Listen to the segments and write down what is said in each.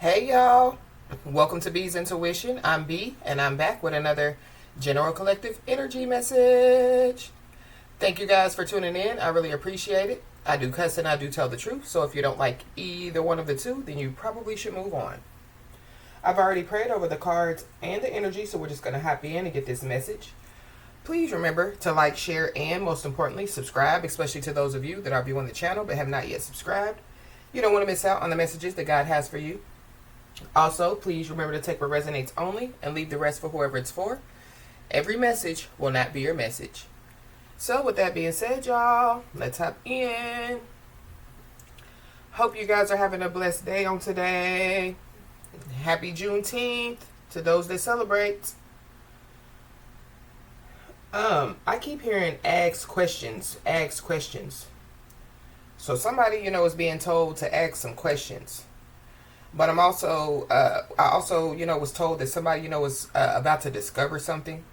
Hey y'all, welcome to B's Intuition. I'm B and I'm back with another General Collective Energy message. Thank you guys for tuning in. I really appreciate it. I do cuss and I do tell the truth, so if you don't like either one of the two, then you probably should move on. I've already prayed over the cards and the energy, so we're just going to hop in and get this message. Please remember to like, share, and most importantly, subscribe, especially to those of you that are viewing the channel but have not yet subscribed. You don't want to miss out on the messages that God has for you. Also, please remember to take what resonates only and leave the rest for whoever it's for. Every message will not be your message. So with that being said, y'all, let's hop in. Hope you guys are having a blessed day on today. Happy Juneteenth to those that celebrate. I keep hearing ask questions. So somebody, is being told to ask some questions. But I also, was told that somebody, was about to discover something.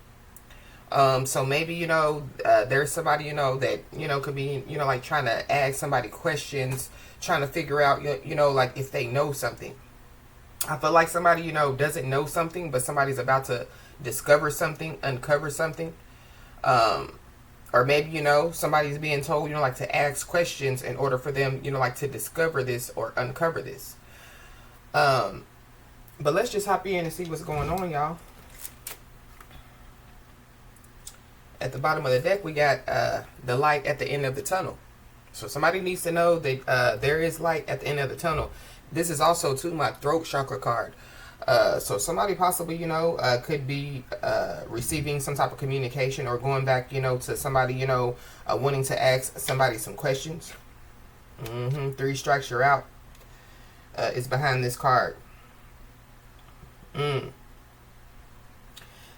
So maybe, there's somebody, that, could be, like trying to ask somebody questions, trying to figure out, like if they know something. I feel like somebody, doesn't know something, but somebody's about to discover something, uncover something. Or maybe, somebody's being told, like to ask questions in order for them, like to discover this or uncover this. But let's just hop in and see what's going on, y'all. At the bottom of the deck, we got the light at the end of the tunnel. So somebody needs to know that there is light at the end of the tunnel. This is also, too, my throat chakra card. So somebody possibly, could be receiving some type of communication or going back, to somebody, wanting to ask somebody some questions. 3 strikes, you're out. Is behind this card.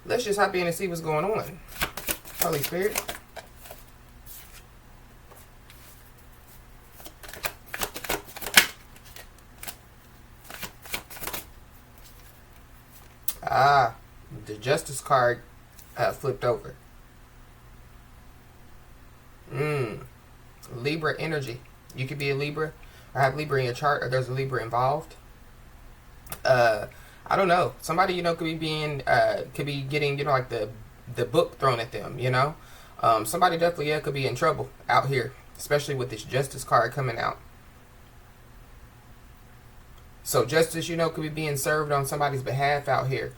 Let's just hop in and see what's going on. Holy Spirit. The Justice card flipped over. Libra energy. You could be a Libra or have Libra in your chart, or there's a Libra involved. I don't know. Somebody, could be getting, like the book thrown at them, Somebody definitely, could be in trouble out here, especially with this Justice card coming out. So justice, could be being served on somebody's behalf out here.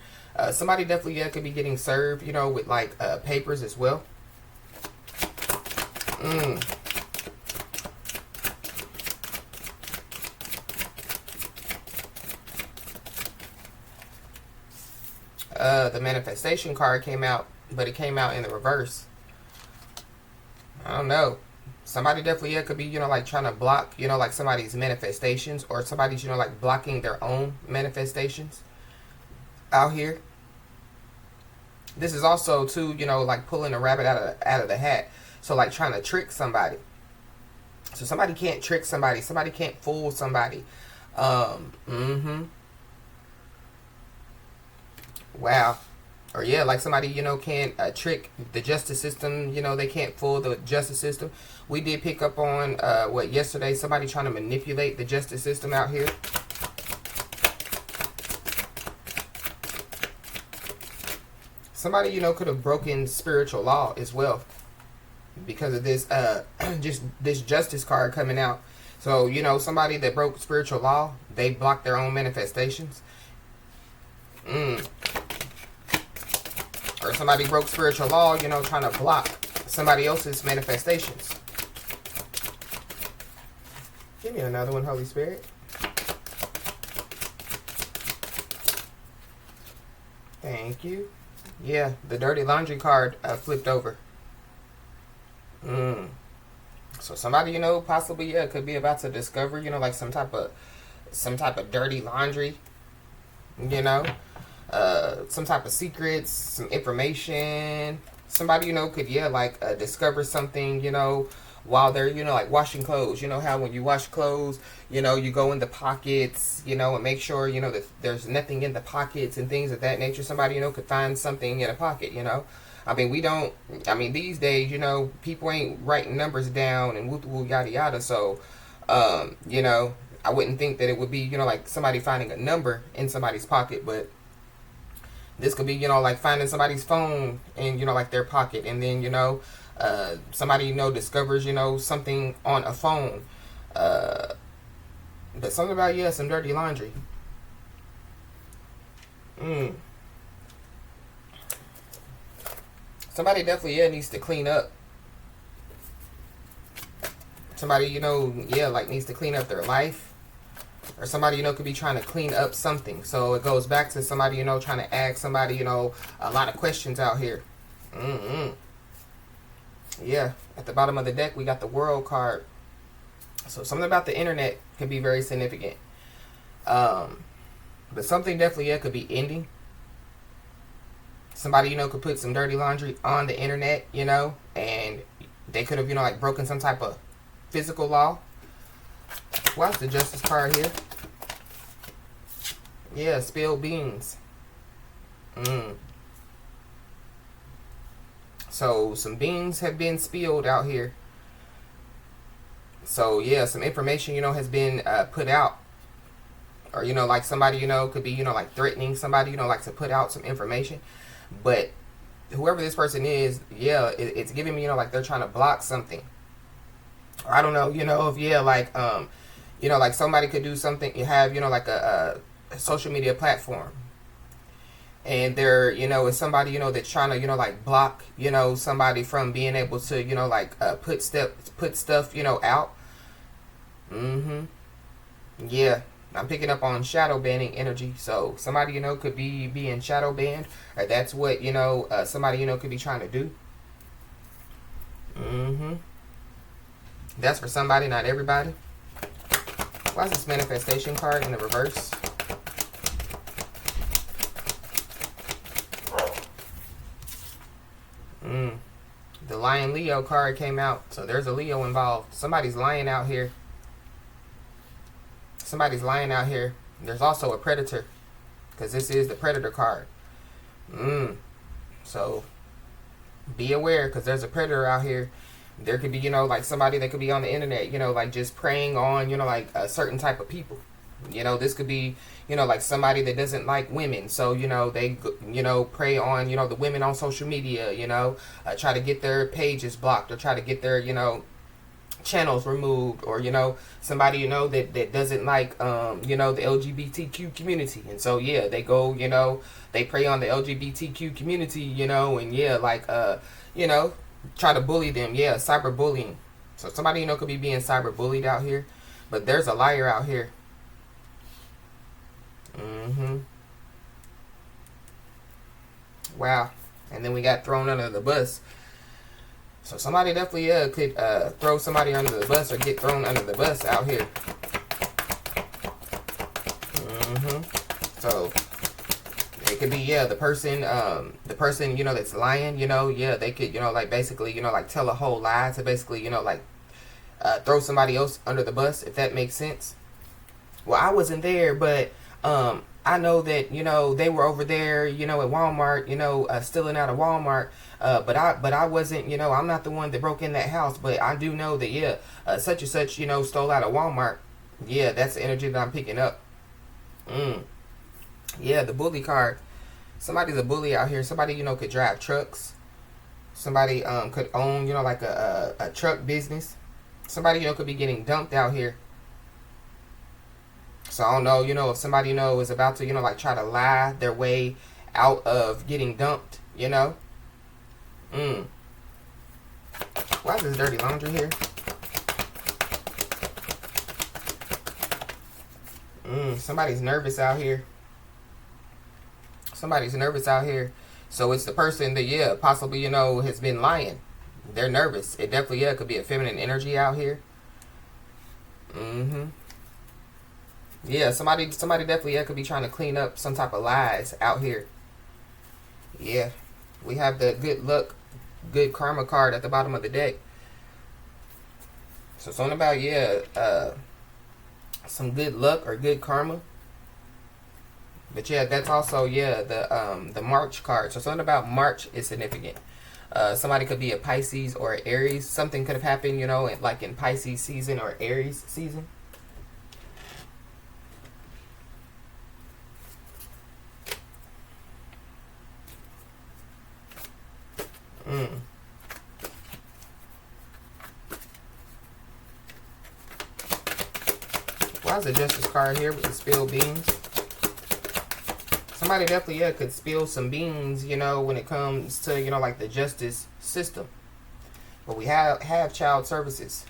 Somebody definitely, could be getting served, with like papers as well. The manifestation card came out, but it came out in the reverse. I don't know. Somebody definitely could be, like trying to block, like somebody's manifestations, or somebody's, like blocking their own manifestations out here. This is also too, like pulling a rabbit out of the hat. So like trying to trick somebody. So somebody can't trick somebody. Somebody can't fool somebody. Wow. Or yeah, like somebody, can't trick the justice system. They can't fool the justice system. We did pick up on, yesterday, somebody trying to manipulate the justice system out here. Somebody, could have broken spiritual law as well. Because of this, just this justice card coming out. So, somebody that broke spiritual law, they blocked their own manifestations. Or somebody broke spiritual law, trying to block somebody else's manifestations. Give me another one, Holy Spirit. Thank you. Yeah, the dirty laundry card flipped over. So somebody, possibly, could be about to discover, like some type of dirty laundry, some type of secrets, some information. Somebody, could, discover something, while they're, like washing clothes. You know how when you wash clothes, you go in the pockets, and make sure, that there's nothing in the pockets and things of that nature. Somebody, could find something in a pocket, these days, people ain't writing numbers down and woo yada yada. So, I wouldn't think that it would be, like somebody finding a number in somebody's pocket, but this could be, like finding somebody's phone in, like their pocket, and then, somebody, discovers, something on a phone. But something about, some dirty laundry. Somebody definitely, needs to clean up. Somebody, like needs to clean up their life. Or somebody, could be trying to clean up something. So it goes back to somebody, trying to ask somebody, a lot of questions out here. Yeah, at the bottom of the deck, we got the World card. So something about the internet could be very significant. But something definitely, could be ending. Somebody, could put some dirty laundry on the internet, and they could have, like broken some type of physical law. What's the Justice card here? Yeah, spilled beans. So some beans have been spilled out here. So yeah, some information, has been put out. Or, like somebody, could be, like threatening somebody, like to put out some information. But whoever this person is, yeah, it's giving me, like they're trying to block something. Or I don't know, if, like somebody could do something, you have, like a social media platform. And there, is somebody, that's trying to, like block, somebody from being able to, like put stuff, out. Yeah. I'm picking up on shadow banning energy. So somebody, could be being shadow banned. Or that's what, somebody, could be trying to do. That's for somebody, not everybody. Why is this manifestation card in the reverse? The Lion Leo card came out. So there's a Leo involved. Somebody's lying out here. Somebody's lying out here. There's also a predator, because this is the predator card. So be aware, because there's a predator out here. There could be, like somebody that could be on the internet, like just preying on, like a certain type of people. This could be, like somebody that doesn't like women. So, they, prey on, the women on social media, try to get their pages blocked, or try to get their, channels removed, or somebody that doesn't like the LGBTQ community, and so yeah, they go, they prey on the LGBTQ community, and yeah, like try to bully them. Yeah, cyberbullying. So somebody could be being cyberbullied out here. But there's a liar out here. Wow. And then we got thrown under the bus. So somebody definitely could throw somebody under the bus, or get thrown under the bus out here. So it could be, the person that's lying, they could, like basically, like tell a whole lie to basically, like throw somebody else under the bus, if that makes sense. Well, I wasn't there, but I know that, they were over there, at Walmart, stealing out of Walmart. But I wasn't, I'm not the one that broke in that house, but I do know that, such and such, stole out of Walmart. Yeah, that's the energy that I'm picking up. Yeah, the bully card. Somebody's a bully out here. Somebody, could drive trucks. Somebody, could own, like a truck business. Somebody, could be getting dumped out here. So I don't know, if somebody, is about to, like try to lie their way out of getting dumped, Why is this dirty laundry here? Somebody's nervous out here. Somebody's nervous out here. So it's the person that, possibly, has been lying. They're nervous. It definitely, could be a feminine energy out here. Yeah, somebody definitely, could be trying to clean up some type of lies out here. Yeah. We have the good luck, good karma card at the bottom of the deck. So something about, some good luck or good karma. But yeah, that's also, the March card. So something about March is significant. Somebody could be a Pisces or an Aries. Something could have happened, like in Pisces season or Aries season. Why is the justice card here with the spilled beans? Somebody definitely, yeah, could spill some beans, you know, when it comes to, you know, like the justice system. But we have child services.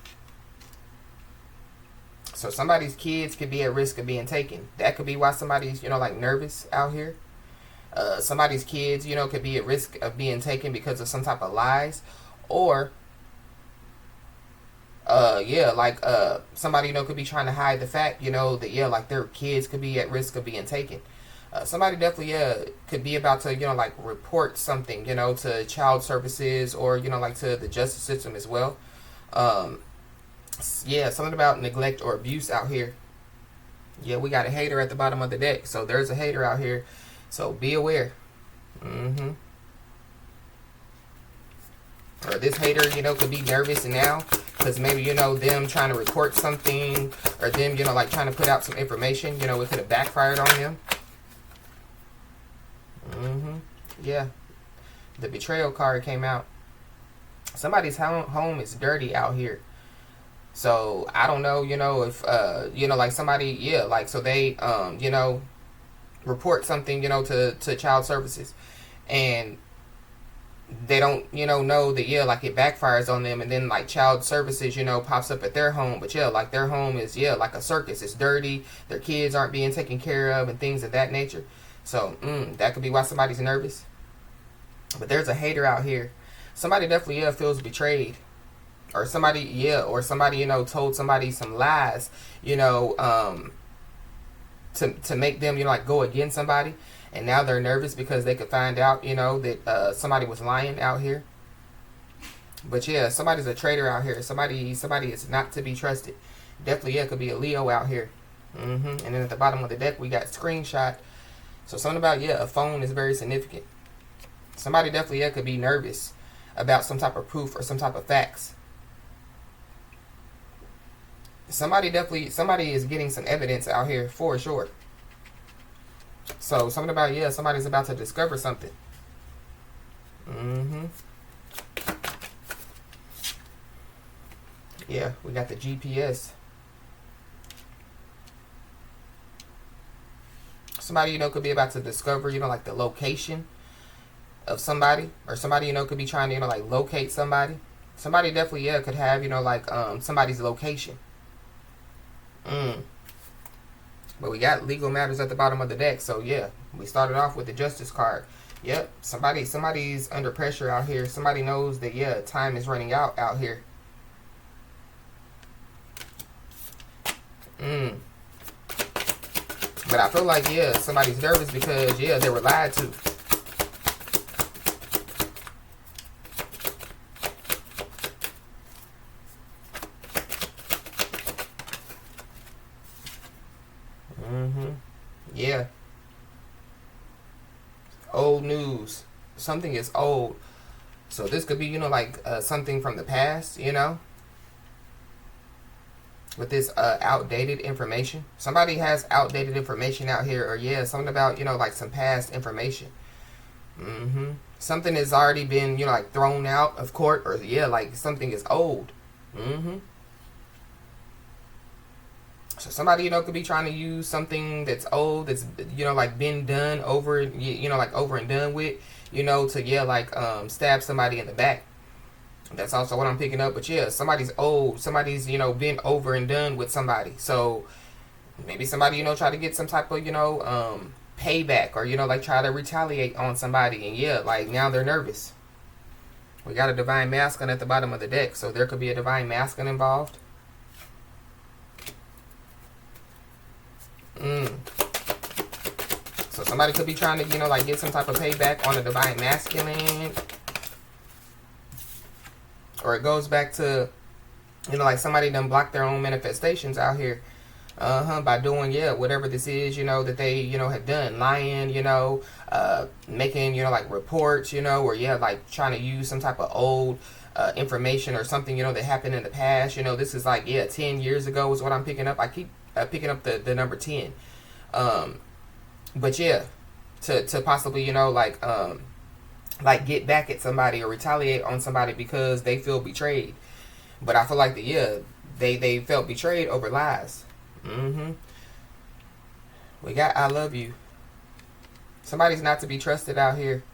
So somebody's kids could be at risk of being taken. That could be why somebody's, you know, like nervous out here. Somebody's kids, you know, could be at risk of being taken because of some type of lies. Or, yeah, like, somebody, you know, could be trying to hide the fact, you know, that, yeah, like their kids could be at risk of being taken. Somebody definitely, could be about to, you know, like report something, you know, to child services or, you know, like to the justice system as well. Yeah, something about neglect or abuse out here. Yeah, we got a hater at the bottom of the deck. So there's a hater out here. So be aware. Or this hater, you know, could be nervous now because maybe, you know, them trying to report something or them, you know, like trying to put out some information, you know, it could have backfired on them. Yeah. The betrayal card came out. Somebody's home is dirty out here. So I don't know, you know, if you know, like somebody, yeah, like so they you know, report something, you know, to child services, and they don't, you know that, yeah, like it backfires on them, and then like child services, you know, pops up at their home, but yeah, like their home is, yeah, like a circus. It's dirty, their kids aren't being taken care of and things of that nature. So that could be why somebody's nervous. But there's a hater out here. Somebody definitely, yeah, feels betrayed. Or somebody, yeah, or somebody, you know, told somebody some lies, you know, to make them, you know, like go against somebody. And now they're nervous because they could find out, you know, that somebody was lying out here. But yeah, somebody's a traitor out here. Somebody is not to be trusted. Definitely, yeah, could be a Leo out here. And then at the bottom of the deck, we got screenshot. So something about, yeah, a phone is very significant. Somebody definitely, yeah, could be nervous about some type of proof or some type of facts. Somebody is getting some evidence out here for sure. So something about, yeah, somebody's about to discover something. Yeah, we got the GPS. Somebody, you know, could be about to discover, you know, like the location of somebody, or somebody, you know, could be trying to, you know, like locate somebody. Somebody definitely, yeah, could have, you know, like somebody's location. But we got legal matters at the bottom of the deck. So yeah, we started off with the justice card. Yep, somebody's under pressure out here. Somebody knows that, yeah, time is running out here. But I feel like, yeah, somebody's nervous because, yeah, they were lied to. Yeah. Old news. Something is old. So this could be, you know, like something from the past, you know, with this outdated information. Somebody has outdated information out here, or yeah, something about, you know, like some past information. Something has already been, you know, like thrown out of court, or yeah, like something is old. So somebody, you know, could be trying to use something that's old, that's, you know, like been done over, you know, like over and done with, you know, to, yeah, like stab somebody in the back. That's also what I'm picking up. But yeah, somebody's old. Somebody's, you know, been over and done with somebody. So maybe somebody, you know, try to get some type of, you know, payback, or, you know, like try to retaliate on somebody. And yeah, like now they're nervous. We got a divine masculine at the bottom of the deck. So there could be a divine masculine involved. So somebody could be trying to, you know, like get some type of payback on a divine masculine. Or it goes back to, you know, like somebody done blocked their own manifestations out here. By doing, yeah, whatever this is, you know, that they, you know, have done. Lying, you know, making, you know, like reports, you know, or yeah, like trying to use some type of old information or something, you know, that happened in the past. You know, this is like, yeah, 10 years ago is what I'm picking up. I keep picking up the number 10. But yeah, to possibly, you know, like get back at somebody or retaliate on somebody because they feel betrayed. But I feel like that, yeah, they felt betrayed over lies. Mm-hmm. We got I love you. Somebody's not to be trusted out here.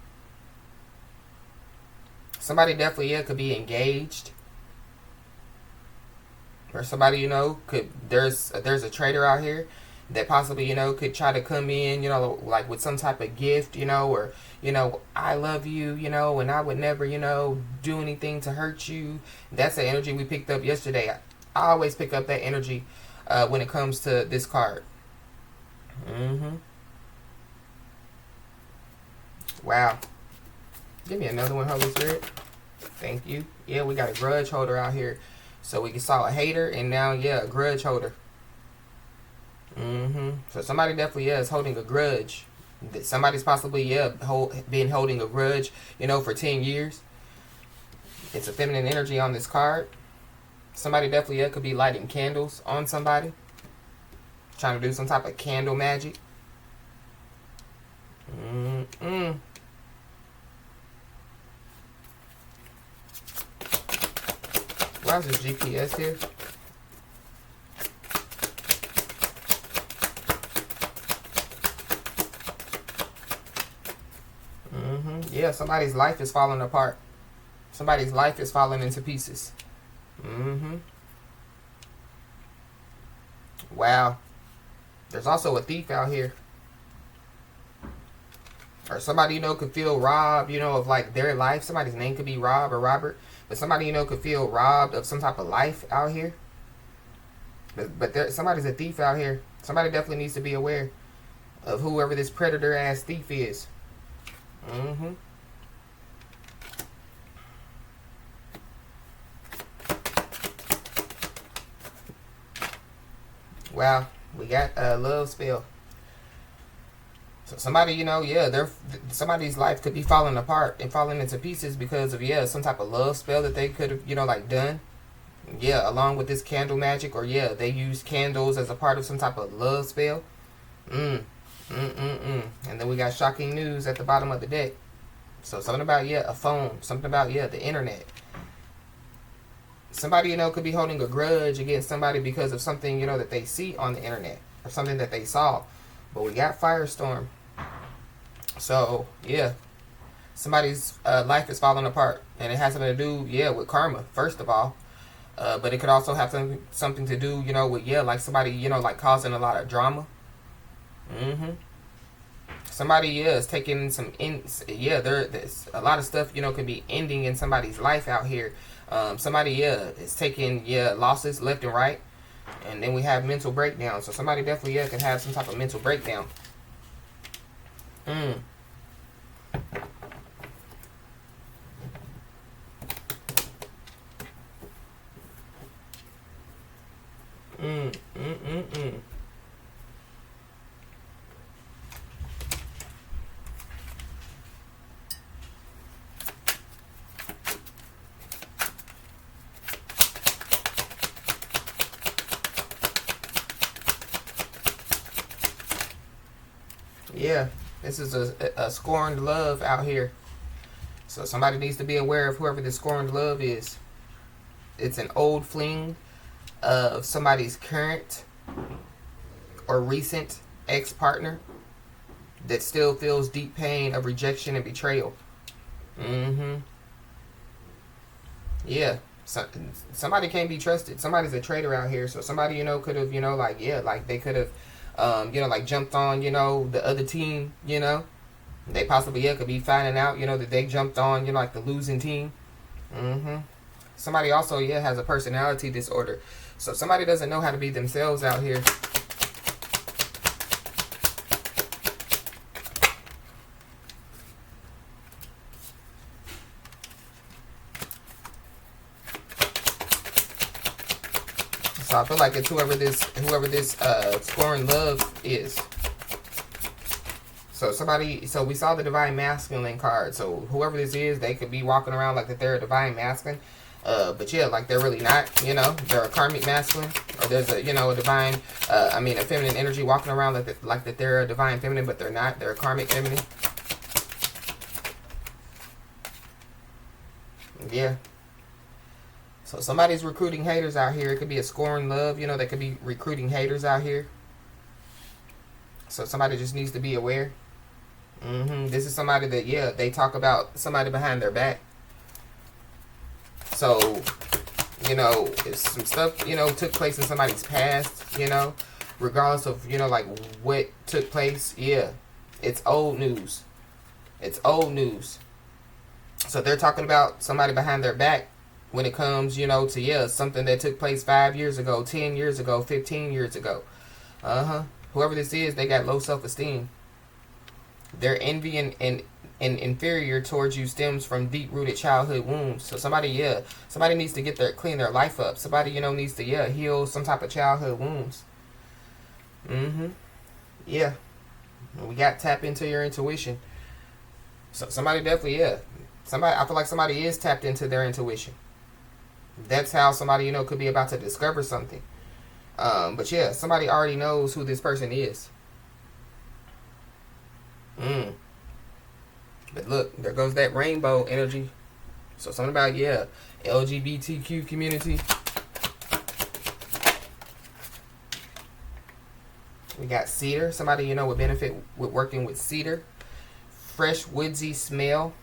Somebody definitely, yeah, could be engaged. Or somebody, could, there's a traitor out here that possibly, could try to come in, like with some type of gift, or, I love you, and I would never, do anything to hurt you. That's the energy we picked up yesterday. I always pick up that energy when it comes to this card. Mm-hmm. Wow. Give me another one, Holy Spirit. Thank you. Yeah, we got a grudge holder out here. So we saw a hater and now, yeah, a grudge holder. Mm-hmm. So somebody definitely, yeah, is holding a grudge. Somebody's possibly, yeah, been holding a grudge, for 10 years. It's a feminine energy on this card. Somebody definitely, yeah, could be lighting candles on somebody. Trying to do some type of candle magic. Mm-mm. Why is this GPS here? Yeah, somebody's life is falling apart. Somebody's life is falling into pieces. Wow. There's also a thief out here. Or somebody, could feel robbed, of like their life. Somebody's name could be Rob or Robert. But somebody, could feel robbed of some type of life out here. But somebody's a thief out here. Somebody definitely needs to be aware of whoever this predator-ass thief is. Wow. We got a love spell. So somebody, yeah, somebody's life could be falling apart and falling into pieces because of, yeah, some type of love spell that they could have, like done. Yeah, along with this candle magic, or yeah, they use candles as a part of some type of love spell. And then we got shocking news at the bottom of the deck. So something about, yeah, a phone. Something about, yeah, the internet. Somebody, could be holding a grudge against somebody because of something, that they see on the internet. Or something that they saw. But we got firestorm. So, yeah. Somebody's life is falling apart. And it has something to do, yeah, with karma, first of all. But it could also have something to do, with, yeah, like somebody, like causing a lot of drama. Somebody, yeah, is taking there's a lot of stuff, could be ending in somebody's life out here. Somebody, yeah, is taking, yeah, losses left and right. And then we have mental breakdown. So somebody definitely, yeah, can have some type of mental breakdown. Yeah, this is a scorned love out here. So somebody needs to be aware of whoever this scorned love is. It's an old fling of somebody's current or recent ex-partner that still feels deep pain of rejection and betrayal. Yeah. Somebody can't be trusted. Somebody's a traitor out here. So somebody, could have, like, yeah, like they could have, like jumped on, the other team, They possibly, yeah, could be finding out, that they jumped on, like the losing team. Somebody also, yeah, has a personality disorder. So somebody doesn't know how to be themselves out here. So I feel like it's whoever this scorned love is. So we saw the divine masculine card. So whoever this is, they could be walking around like that they're a divine masculine. But yeah, like they're really not, they're a karmic masculine, or there's a, a divine, a feminine energy walking around like that they're a divine feminine, but they're not, they're a karmic feminine. Yeah. So somebody's recruiting haters out here. It could be a scoring love, they could be recruiting haters out here. So somebody just needs to be aware. This is somebody that, they talk about somebody behind their back. So, if some stuff, took place in somebody's past, regardless of, like what took place, it's old news. It's old news. So they're talking about somebody behind their back when it comes, to, something that took place 5 years ago, 10 years ago, 15 years ago. Whoever this is, they got low self-esteem. Their envy and inferior towards you stems from deep-rooted childhood wounds. So somebody needs to clean their life up. Somebody, needs to, heal some type of childhood wounds. Yeah. We got to tap into your intuition. So somebody definitely, I feel like somebody is tapped into their intuition. That's how somebody, could be about to discover something. But somebody already knows who this person is. But look, there goes that rainbow energy. So something about, LGBTQ community. We got cedar. Somebody, would benefit with working with cedar. Fresh, woodsy smell.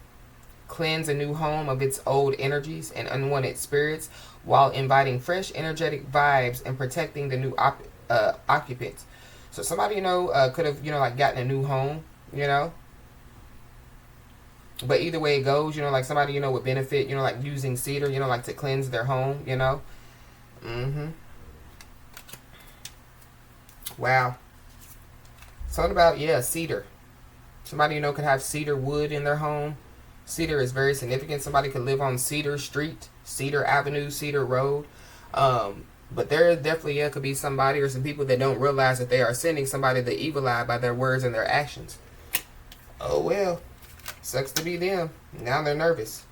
Cleanse a new home of its old energies and unwanted spirits while inviting fresh, energetic vibes and protecting the new occupants. So somebody, could have, like gotten a new home, But either way it goes, like somebody, would benefit, like using cedar, like to cleanse their home, Wow. Something about, cedar. Somebody, could have cedar wood in their home. Cedar is very significant. Somebody could live on Cedar Street, Cedar Avenue, Cedar Road. But there definitely could be somebody or some people that don't realize that they are sending somebody the evil eye by their words and their actions. Oh, well. Sucks to be them. Now they're nervous.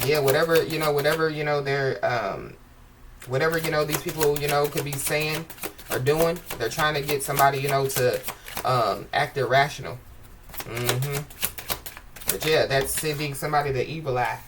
Yeah, whatever, they're, whatever, these people, could be saying or doing, they're trying to get somebody, to act irrational. But that's sending somebody the evil eye.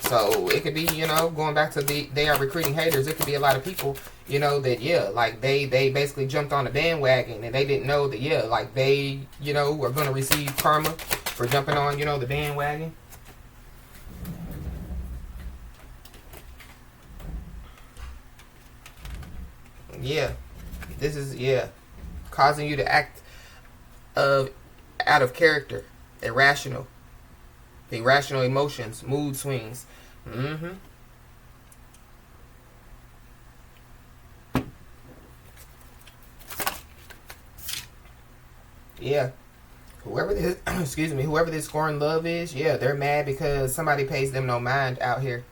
So it could be, going back to they are recruiting haters. It could be a lot of people, that, like they basically jumped on the bandwagon and they didn't know that, like they, were going to receive karma for jumping on, the bandwagon. This is, causing you to act out of character, irrational emotions, mood swings. Whoever this, whoever this scoring love is, they're mad because somebody pays them no mind out here.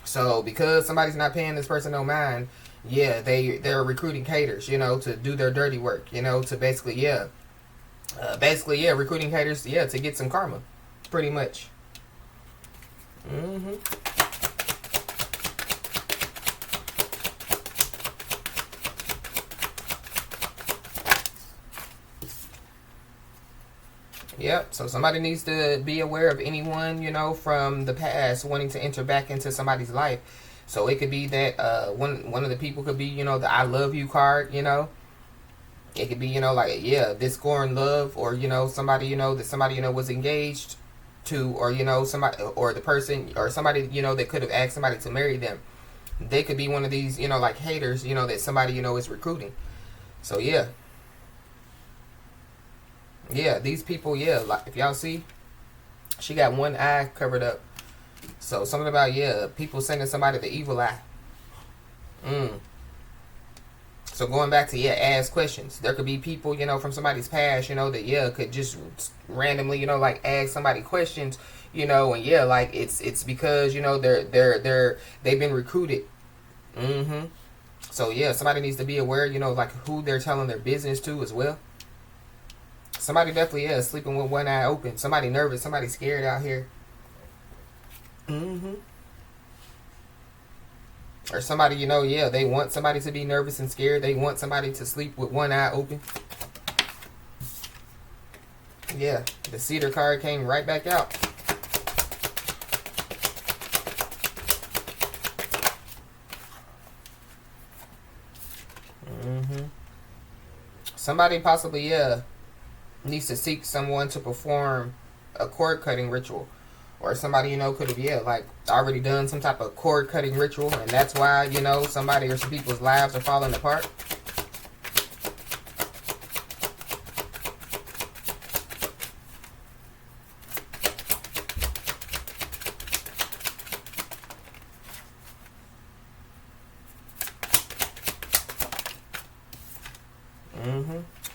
So because somebody's not paying this person no mind, they're recruiting haters, to do their dirty work, to basically, recruiting haters, to get some karma, pretty much. Yep, so somebody needs to be aware of anyone, from the past wanting to enter back into somebody's life. So it could be that one of the people could be, the I love you card, It could be, like, this scoring love, or, somebody, that somebody, was engaged to, or, somebody, or the person, or somebody, that could have asked somebody to marry them. They could be one of these, like haters, that somebody, is recruiting. So, these people, like, if y'all see, she got one eye covered up. So, something about, people sending somebody the evil eye. So, going back to, ask questions. There could be people, from somebody's past, that, could just randomly, like, ask somebody questions, and, like, it's because, they've been recruited. So, somebody needs to be aware, like, who they're telling their business to as well. Somebody definitely is sleeping with one eye open. Somebody nervous. Somebody scared out here. Or somebody, they want somebody to be nervous and scared. They want somebody to sleep with one eye open. Yeah, the cedar card came right back out. Somebody possibly, yeah, needs to seek someone to perform a cord cutting ritual. Or somebody, could have, yeah, like already done some type of cord cutting ritual. And that's why, somebody or some people's lives are falling apart.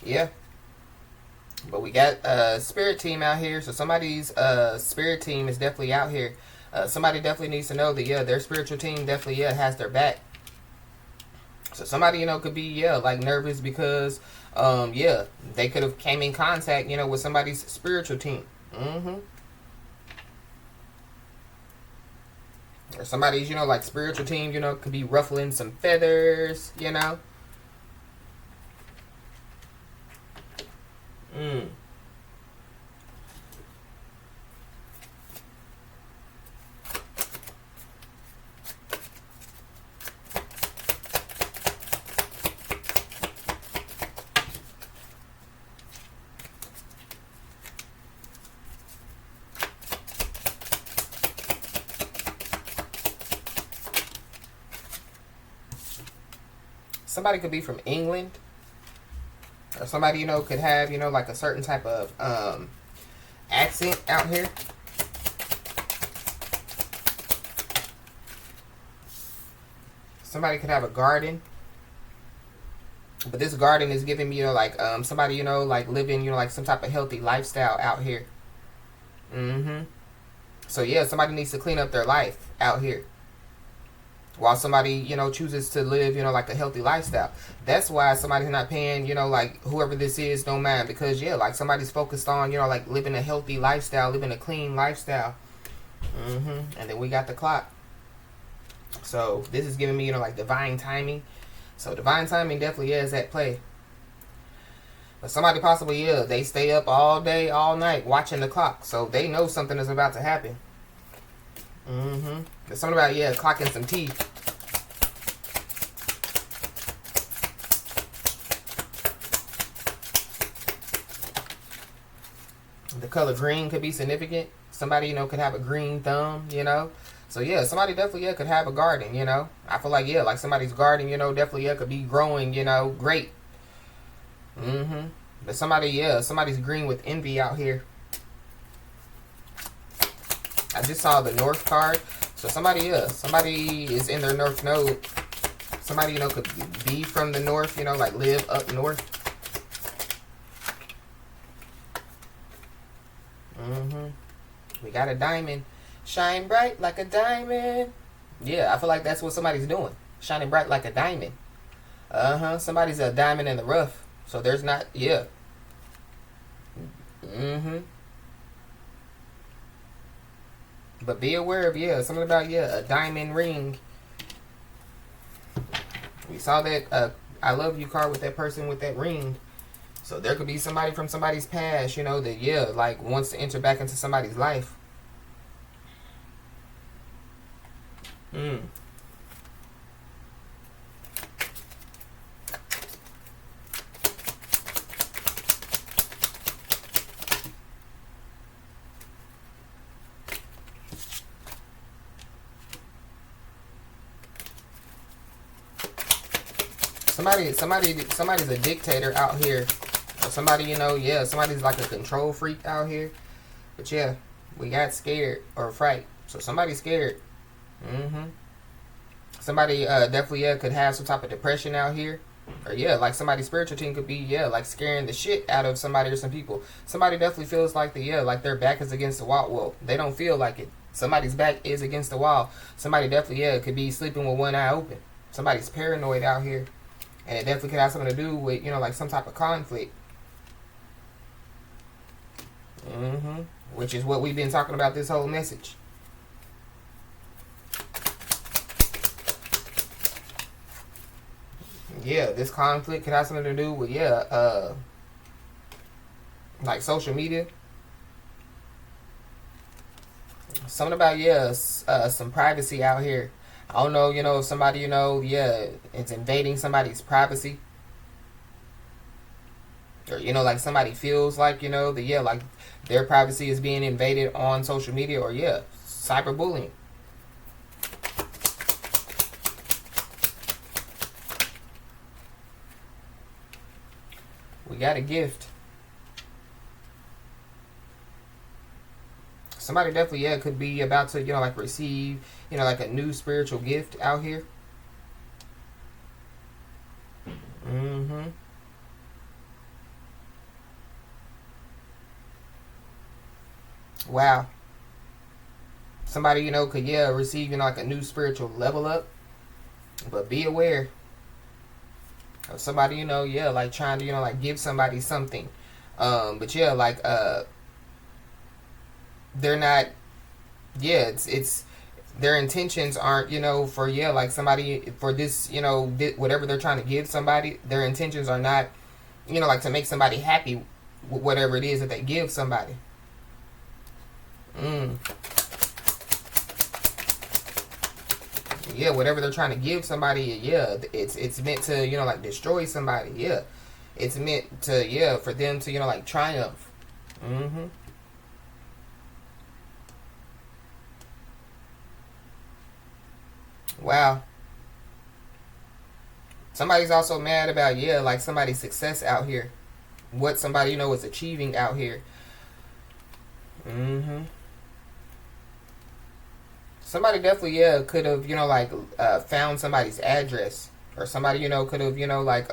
Yeah. But we got a spirit team out here. So somebody's spirit team is definitely out here. Somebody definitely needs to know that, yeah, their spiritual team definitely, yeah, has their back. So somebody, could be, yeah, like nervous because, yeah, they could have came in contact, with somebody's spiritual team. Or somebody's, like spiritual team, could be ruffling some feathers, Somebody could be from England. Or somebody, could have, like a certain type of accent out here. Somebody could have a garden. But this garden is giving me, like, somebody, like living, like some type of healthy lifestyle out here. So, yeah, somebody needs to clean up their life out here. While somebody, chooses to live, like a healthy lifestyle. That's why somebody's not paying, like whoever this is, don't mind. Because, yeah, like somebody's focused on, like living a healthy lifestyle, living a clean lifestyle. And then we got the clock. So this is giving me, like divine timing. So divine timing definitely is at play. But somebody possibly, yeah, they stay up all day, all night watching the clock. So they know something is about to happen. There's something about, yeah, clocking some teeth. The color green could be significant. Somebody, could have a green thumb, So, yeah, somebody definitely, yeah, could have a garden, I feel like, yeah, like somebody's garden, definitely, yeah, could be growing, great. But somebody, yeah, somebody's green with envy out here. I just saw the North card. So somebody, yeah, somebody is in their North node. Somebody, could be from the North, like live up north. We got a diamond. Shine bright like a diamond. Yeah, I feel like that's what somebody's doing. Shining bright like a diamond. Somebody's a diamond in the rough. So there's not, yeah. But be aware of, yeah, something about, yeah, a diamond ring. We saw that I love you card with that person with that ring. So there could be somebody from somebody's past, that, yeah, like wants to enter back into somebody's life. Somebody's a dictator out here. Or somebody, yeah, somebody's like a control freak out here. But yeah, we got scared or fright. So somebody's scared. Somebody definitely, yeah, could have some type of depression out here. Or yeah, like somebody's spiritual team could be, yeah, like scaring the shit out of somebody or some people. Somebody definitely feels like like their back is against the wall. Well, they don't feel like it. Somebody's back is against the wall. Somebody definitely, yeah, could be sleeping with one eye open. Somebody's paranoid out here. And it definitely could have something to do with, like some type of conflict. Which is what we've been talking about this whole message. Yeah, this conflict could have something to do with, yeah, like social media. Something about, yeah, some privacy out here. I don't know, if somebody, yeah, it's invading somebody's privacy. Or, like somebody feels like, that, yeah, like their privacy is being invaded on social media, or, yeah, cyberbullying. We got a gift. Somebody definitely, yeah, could be about to, like receive, like a new spiritual gift out here. Mm-hmm. Wow. Somebody, could, yeah, receive, like a new spiritual level up. But be aware of somebody, yeah, like trying to, like give somebody something. But yeah, like, they're not, yeah, it's their intentions aren't, for, yeah, like somebody, for this, whatever they're trying to give somebody, their intentions are not, like to make somebody happy with whatever it is that they give somebody. Mm. Yeah, whatever they're trying to give somebody, yeah, it's meant to, like destroy somebody. Yeah, it's meant to, yeah, for them to, like triumph. Mm-hmm. Wow. Somebody's also mad about, yeah, like somebody's success out here. What somebody, is achieving out here. Mm-hmm. Somebody definitely, yeah, could have, like found somebody's address. Or somebody, could have, like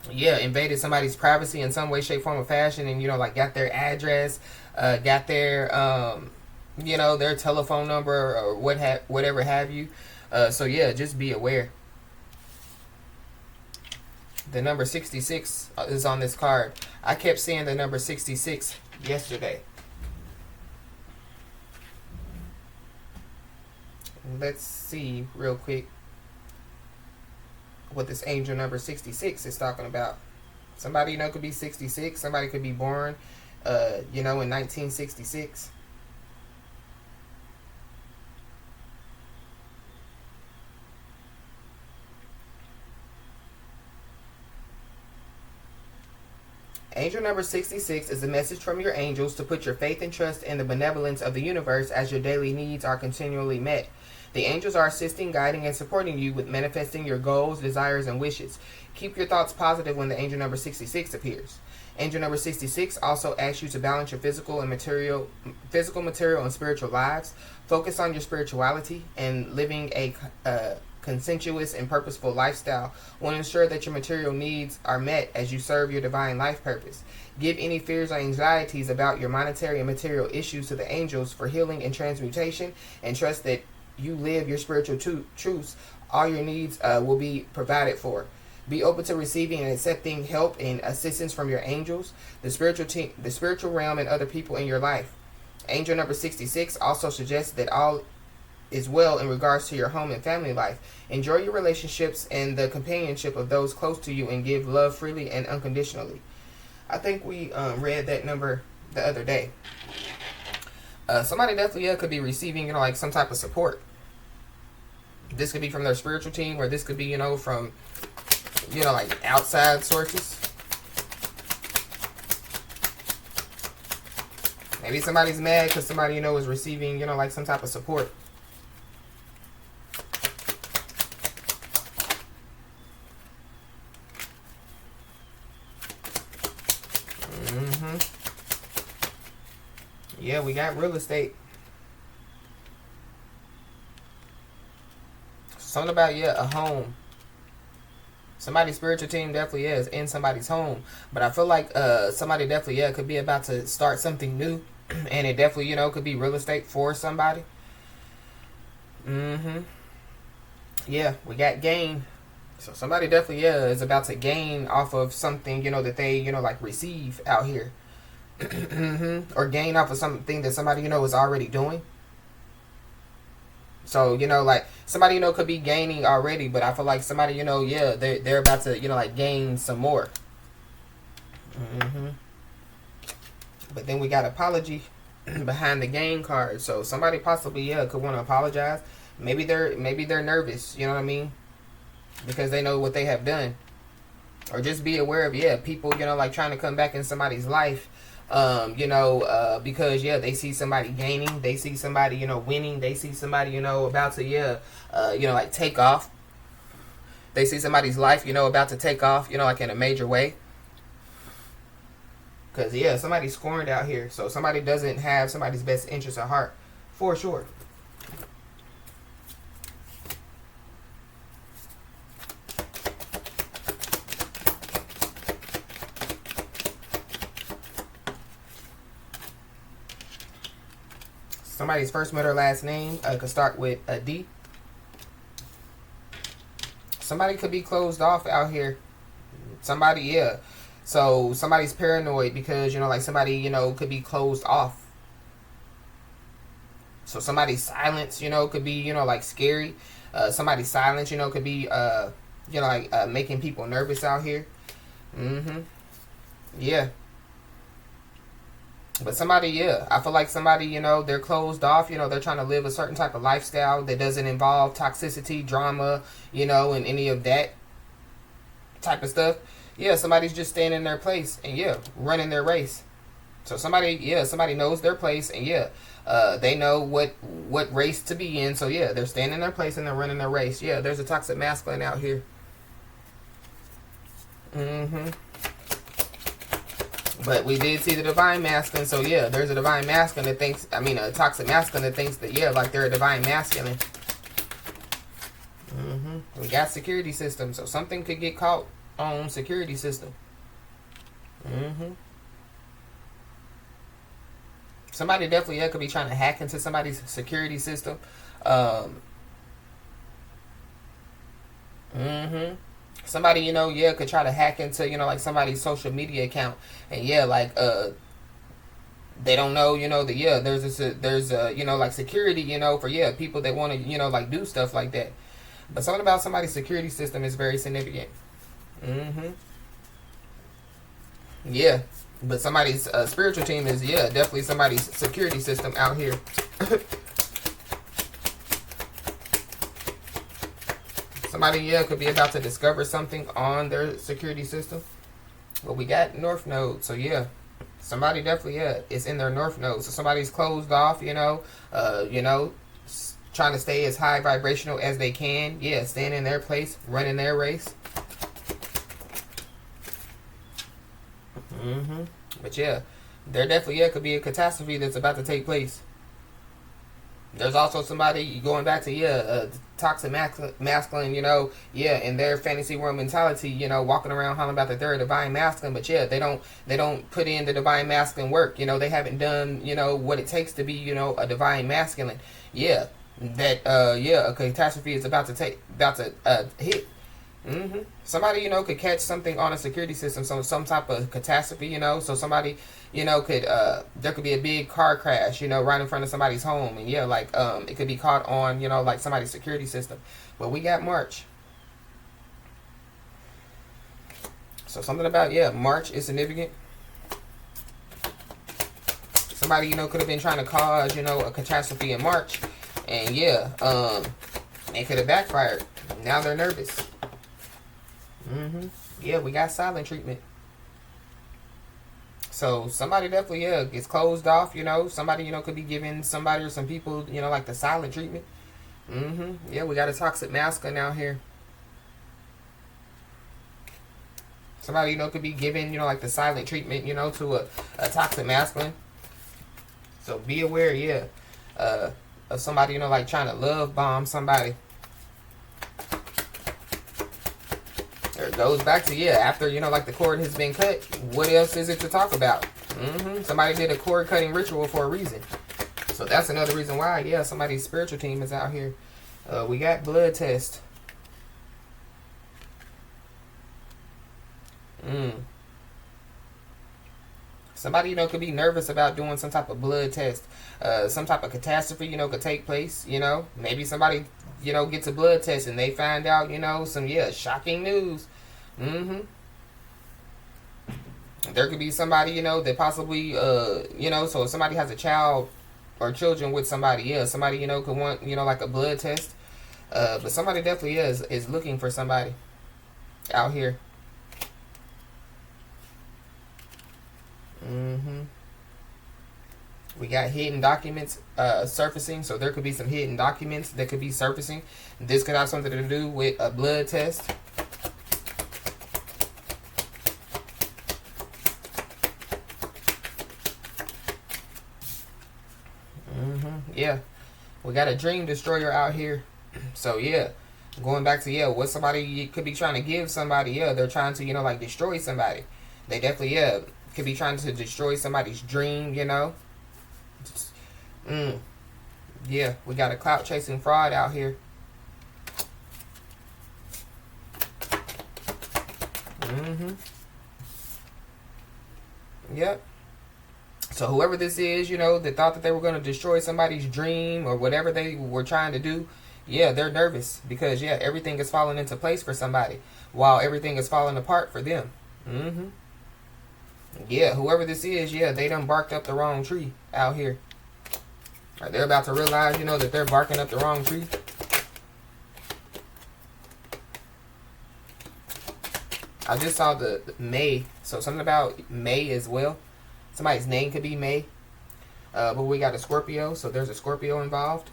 yeah, invaded somebody's privacy in some way, shape, form, or fashion, and, like got their address, got their their telephone number, or whatever have you. So yeah, just be aware. The number 66 is on this card. I kept seeing the number 66 yesterday. Let's see real quick what this angel number 66 is talking about. Somebody, could be 66. Somebody could be born, in 1966. Angel number 66 is a message from your angels to put your faith and trust in the benevolence of the universe as your daily needs are continually met. The angels are assisting, guiding, and supporting you with manifesting your goals, desires, and wishes. Keep your thoughts positive when the angel number 66 appears. Angel number 66 also asks you to balance your physical, material, and spiritual lives. Focus on your spirituality, and living a consensuous and purposeful lifestyle will ensure that your material needs are met as you serve your divine life purpose. Give any fears or anxieties about your monetary and material issues to the angels for healing and transmutation, and trust that you live your spiritual truths. All your needs will be provided for. Be open to receiving and accepting help and assistance from your angels, the spiritual realm, and other people in your life. Angel number 66 also suggests that all is well in regards to your home and family life. Enjoy your relationships and the companionship of those close to you, and give love freely and unconditionally. I think we read that number the other day. Somebody definitely could be receiving, like some type of support. This could be from their spiritual team, or this could be, from, like outside sources. Maybe somebody's mad because somebody, is receiving, like some type of support. Mm-hmm. Yeah, we got real estate. Something about, yeah, a home. Somebody's spiritual team definitely is in somebody's home. But I feel like somebody definitely, yeah, could be about to start something new. And it definitely, could be real estate for somebody. Mm-hmm. Yeah, we got gain. So somebody definitely, yeah, is about to gain off of something, that they, like receive out here. Mm-hmm. Or gain off of something that somebody, is already doing. So, like somebody, could be gaining already, but I feel like somebody, yeah, they're about to, like gain some more. Mm-hmm. But then we got apology behind the game card. So somebody possibly, yeah, could want to apologize. Maybe they're nervous, you know what I mean? Because they know what they have done. Or just be aware of, yeah, people, you know, like trying to come back in somebody's life. Because yeah, they see somebody gaining, they see somebody, you know, winning, they see somebody, you know, about to, yeah, like take off. They see somebody's life, you know, about to take off, you know, like in a major way. Because, yeah, somebody's scorned out here. So somebody doesn't have somebody's best interest at heart. For sure. Somebody's first, middle, or last name could start with a D. Somebody could be closed off out here. Somebody, yeah. So somebody's paranoid because, you know, like somebody, you know, could be closed off. So somebody's silence, you know, could be, you know, like scary. Somebody's silence, you know, could be, you know, like making people nervous out here. Mm-hmm. Yeah. But somebody, yeah, I feel like somebody, you know, they're closed off. You know, they're trying to live a certain type of lifestyle that doesn't involve toxicity, drama, you know, and any of that type of stuff. Yeah, somebody's just staying in their place and, yeah, running their race. So somebody, yeah, somebody knows their place and, yeah, they know what race to be in. So, yeah, they're staying in their place and they're running their race. Yeah, there's a toxic masculine out here. Mm-hmm. But we did see the divine masculine, so yeah, there's a divine masculine that thinks, a toxic masculine that thinks that, yeah, like they're a divine masculine. We got security system, so something could get caught on security system. Somebody definitely, yeah, could be trying to hack into somebody's security system. Somebody, you know, yeah, could try to hack into, you know, like somebody's social media account, and yeah, like they don't know, you know, that, yeah, there's you know, like security, you know, for, yeah, people that want to, you know, like do stuff like that. But something about somebody's security system is very significant. Yeah, but somebody's spiritual team is, yeah, definitely somebody's security system out here. Somebody, yeah, could be about to discover something on their security system. But we got North Node, so yeah. Somebody definitely, yeah, is in their North Node. So somebody's closed off, you know, trying to stay as high vibrational as they can. Yeah, staying in their place, running their race. But yeah, there definitely, yeah, could be a catastrophe that's about to take place. There's also somebody going back to, yeah, toxic masculine, you know, yeah, in their fantasy world mentality, you know, walking around hollering about that they're a divine masculine, but yeah, they don't put in the divine masculine work. You know, they haven't done, you know, what it takes to be, you know, a divine masculine. Yeah, that yeah, a catastrophe is about to hit. Somebody, you know, could catch something on a security system, some type of catastrophe, you know. So somebody, you know, could there could be a big car crash, you know, right in front of somebody's home, and yeah, like it could be caught on, you know, like somebody's security system. But we got March, so something about, yeah, March is significant. Somebody, you know, could have been trying to cause, you know, a catastrophe in March, and yeah, it could have backfired. Now they're nervous. Yeah, we got silent treatment. So somebody definitely, yeah, gets closed off, you know. Somebody, you know, could be giving somebody or some people, you know, like the silent treatment. Yeah, we got a toxic masculine out here. Somebody, you know, could be giving, you know, like the silent treatment, you know, to a toxic masculine. So be aware, yeah, of somebody, you know, like trying to love bomb somebody. It goes back to, yeah, after, you know, like the cord has been cut, what else is it to talk about? Somebody did a cord cutting ritual for a reason. So that's another reason why, yeah, somebody's spiritual team is out here. We got blood test. Somebody, you know, could be nervous about doing some type of blood test. Some type of catastrophe, you know, could take place, you know. Maybe somebody, you know, gets a blood test and they find out, you know, some, yeah, shocking news. There could be somebody, that possibly, so if somebody has a child or children with somebody, somebody, could want, like a blood test. But somebody definitely is looking for somebody out here. We got hidden documents surfacing, so there could be some hidden documents that could be surfacing. This could have something to do with a blood test. Yeah, we got a dream destroyer out here. So yeah, going back to what somebody could be trying to give somebody. They're trying to like destroy somebody. They definitely could be trying to destroy somebody's dream. Yeah, we got a clout chasing fraud out here. Yep. So whoever this is, that thought that they were going to destroy somebody's dream or whatever they were trying to do, they're nervous because, everything is falling into place for somebody while everything is falling apart for them. Yeah, whoever this is, they done barked up the wrong tree out here. Or they're about to realize, that they're barking up the wrong tree. I just saw the May, so something about May as well. Somebody's name could be May. But we got a Scorpio, so there's a Scorpio involved.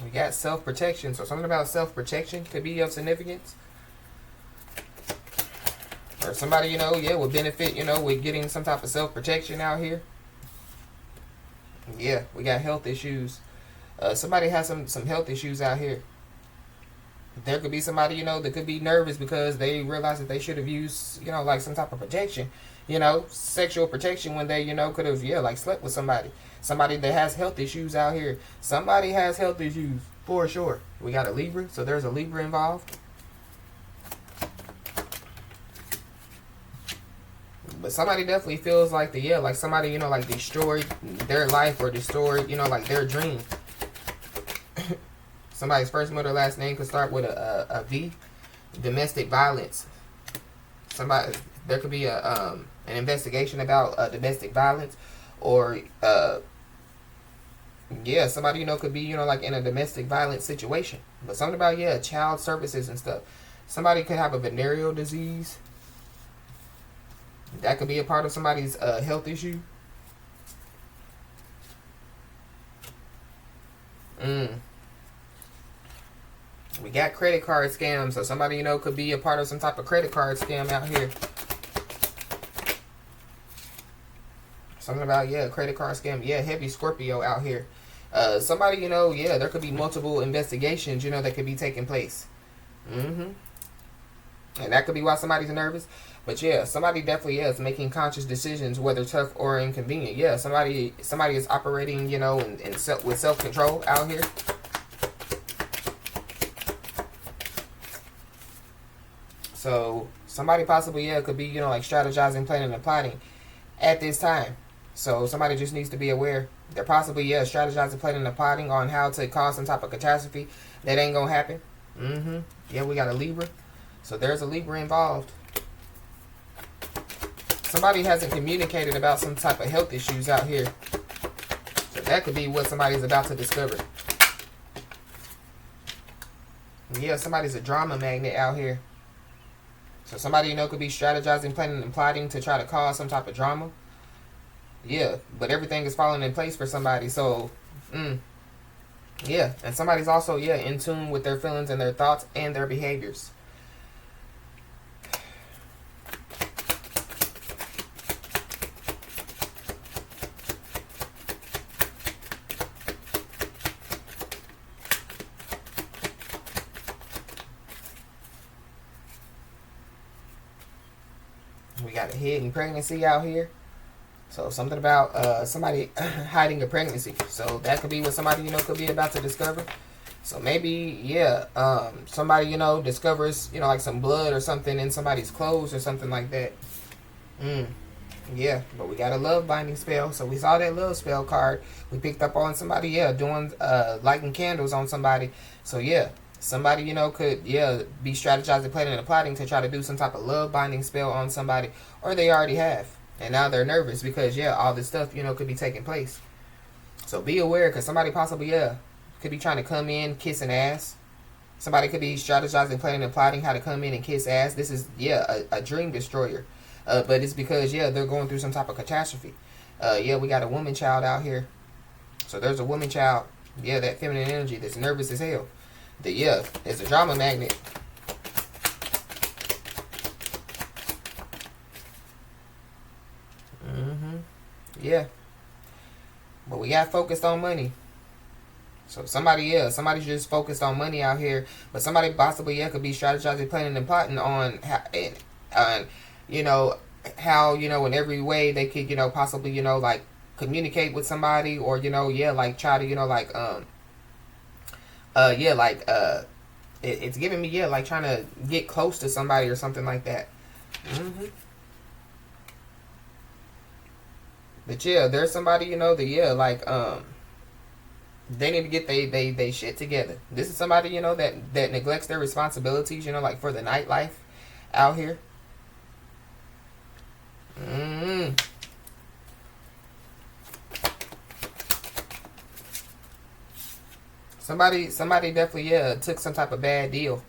We got self-protection, so something about self-protection could be of significance. Or somebody, would benefit, with getting some type of self-protection out here. Yeah, we got health issues. Somebody has some health issues out here. There could be somebody, that could be nervous because they realize that they should have used, like some type of protection, sexual protection when they, could have, like slept with somebody. Somebody that has health issues out here. Somebody has health issues for sure. We got a Libra, so there's a Libra involved. But somebody definitely feels like like somebody, like destroyed their life or destroyed, like their dream. Somebody's first, middle, last name could start with a V. Domestic violence. There could be an investigation about domestic violence, or somebody could be like in a domestic violence situation. But something about child services and stuff. Somebody could have a venereal disease. That could be a part of somebody's health issue. We got credit card scams, so somebody could be a part of some type of credit card scam out here. Something about credit card scam. Heavy Scorpio out here. Somebody there could be multiple investigations that could be taking place. And that could be why somebody's nervous. But somebody definitely is making conscious decisions, whether tough or inconvenient. Somebody is operating with self-control out here. So somebody possibly could be like strategizing, planning, and plotting at this time. So somebody just needs to be aware. They're possibly strategizing, planning, and plotting on how to cause some type of catastrophe that ain't gonna happen. We got a Libra, so there's a Libra involved. Somebody hasn't communicated about some type of health issues out here, so that could be what somebody's about to discover. Somebody's a drama magnet out here. So somebody, could be strategizing, planning, and plotting to try to cause some type of drama. But everything is falling in place for somebody. So, and somebody's also, in tune with their feelings and their thoughts and their behaviors. We got a hidden pregnancy out here. So something about somebody hiding a pregnancy. So that could be what somebody, could be about to discover. So maybe, somebody, discovers, like some blood or something in somebody's clothes or something like that. Yeah, but we got a love binding spell. So we saw that love spell card. We picked up on somebody, yeah, doing lighting candles on somebody. So yeah, somebody, could, yeah, be strategizing, planning, and plotting to try to do some type of love binding spell on somebody, or they already have. And now they're nervous because, yeah, all this stuff, could be taking place. So be aware, because somebody possibly, yeah, could be trying to come in kissing ass. Somebody could be strategizing, planning, and plotting how to come in and kiss ass. This is, yeah, a dream destroyer. But it's because, yeah, they're going through some type of catastrophe. Yeah, we got a woman child out here. So there's a woman child. Yeah, that feminine energy that's nervous as hell. Yeah, it's a drama magnet. Yeah. But we got focused on money. So somebody's just focused on money out here. But somebody possibly, yeah, could be strategizing, planning, and plotting on how, in every way they could, possibly, like communicate with somebody, or, yeah, like try to, it's giving me, yeah, like trying to get close to somebody or something like that. But yeah, there's somebody, they need to get they shit together. This is somebody, that neglects their responsibilities, like for the nightlife out here. Somebody definitely, yeah, took some type of bad deal.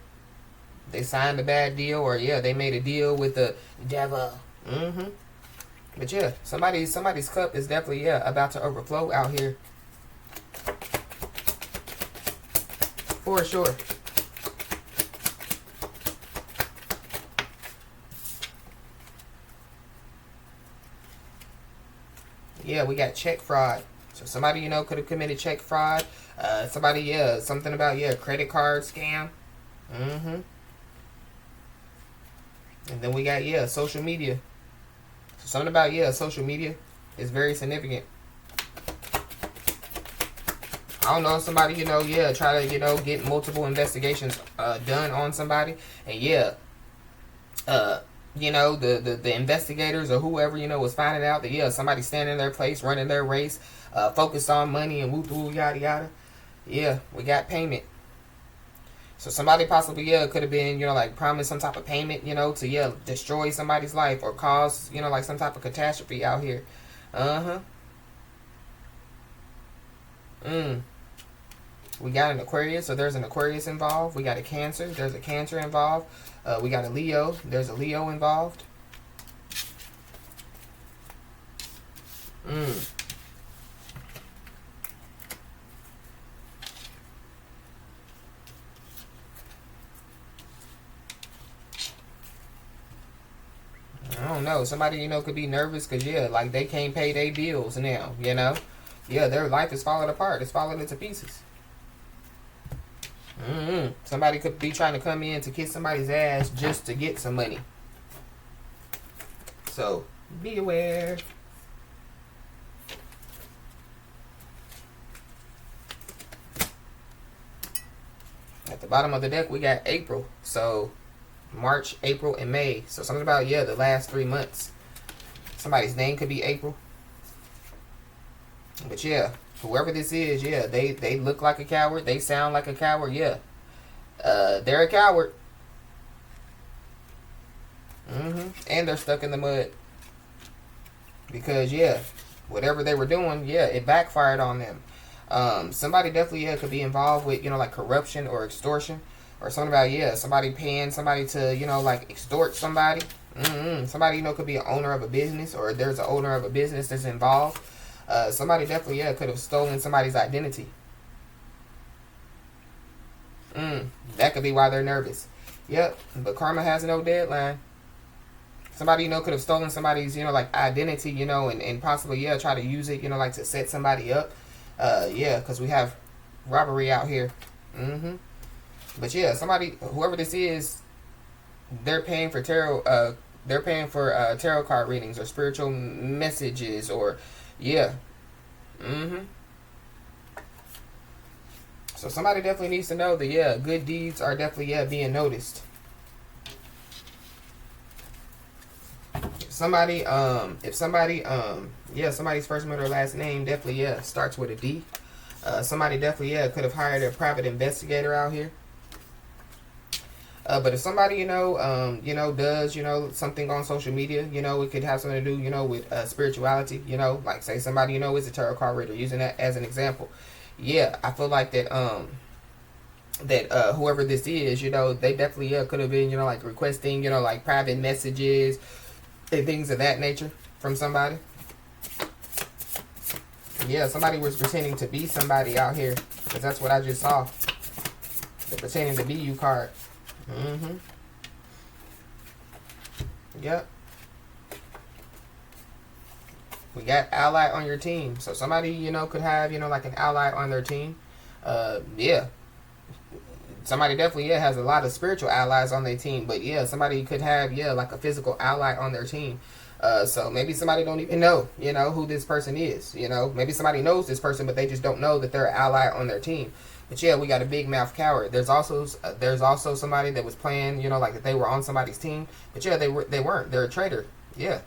They signed a bad deal, or yeah, they made a deal with the devil. But yeah, somebody's cup is definitely, yeah, about to overflow out here. For sure. Yeah, we got check fraud. So somebody, could have committed check fraud. Somebody, yeah, something about, yeah, credit card scam. And then we got, yeah, social media. So something about, yeah, social media is very significant. I don't know, somebody, yeah, try to, get multiple investigations done on somebody. And yeah, the investigators or whoever, was finding out that, yeah, somebody standing in their place, running their race, focused on money and woo yada yada. Yeah, we got payment. So somebody possibly, yeah, could have been, like promised some type of payment, to, yeah, destroy somebody's life or cause, like some type of catastrophe out here. We got an Aquarius, so there's an Aquarius involved. We got a Cancer, there's a Cancer involved. We got a Leo, there's a Leo involved. I don't know. Somebody, could be nervous because, yeah, like they can't pay their bills now, Yeah, their life is falling apart. It's falling into pieces. Somebody could be trying to come in to kiss somebody's ass just to get some money. So, be aware. At the bottom of the deck, we got April. So, March, April, and May. So, something about, yeah, the last 3 months. Somebody's name could be April. But, yeah, whoever this is, yeah, they look like a coward. They sound like a coward, yeah. They're a coward. And they're stuck in the mud. Because, yeah, whatever they were doing, yeah, it backfired on them. Somebody definitely, yeah, could be involved with, like corruption or extortion. Or something about, yeah, somebody paying somebody to, like extort somebody. Somebody, could be an owner of a business, or there's an owner of a business that's involved. Somebody definitely, yeah, could have stolen somebody's identity. That could be why they're nervous. Yep, but karma has no deadline. Somebody, could have stolen somebody's, like identity, and possibly, yeah, try to use it, like to set somebody up. Yeah, because we have robbery out here. But yeah, somebody, whoever this is, they're paying for tarot. They're paying for tarot card readings or spiritual messages, or yeah. So somebody definitely needs to know that, yeah, good deeds are definitely, yeah, being noticed. Somebody, if somebody, yeah, somebody's first, middle, or last name definitely, yeah, starts with a D. Somebody definitely, yeah, could have hired a private investigator out here. But if somebody, does, something on social media, it could have something to do, with spirituality, like say somebody, is a tarot card reader, using that as an example. Yeah, I feel like that, whoever this is, they definitely, could have been, like requesting, like private messages and things of that nature from somebody. Yeah, somebody was pretending to be somebody out here, because that's what I just saw. The pretending to be you card. Yep. We got ally on your team. So somebody, could have, like an ally on their team. Yeah. Somebody definitely, has a lot of spiritual allies on their team. But yeah, somebody could have, like a physical ally on their team. So maybe somebody don't even know, who this person is. Maybe somebody knows this person, but they just don't know that they're an ally on their team. But yeah, we got a big mouth coward. There's also somebody that was playing, like that they were on somebody's team. But yeah, they weren't. They're a traitor. Yeah.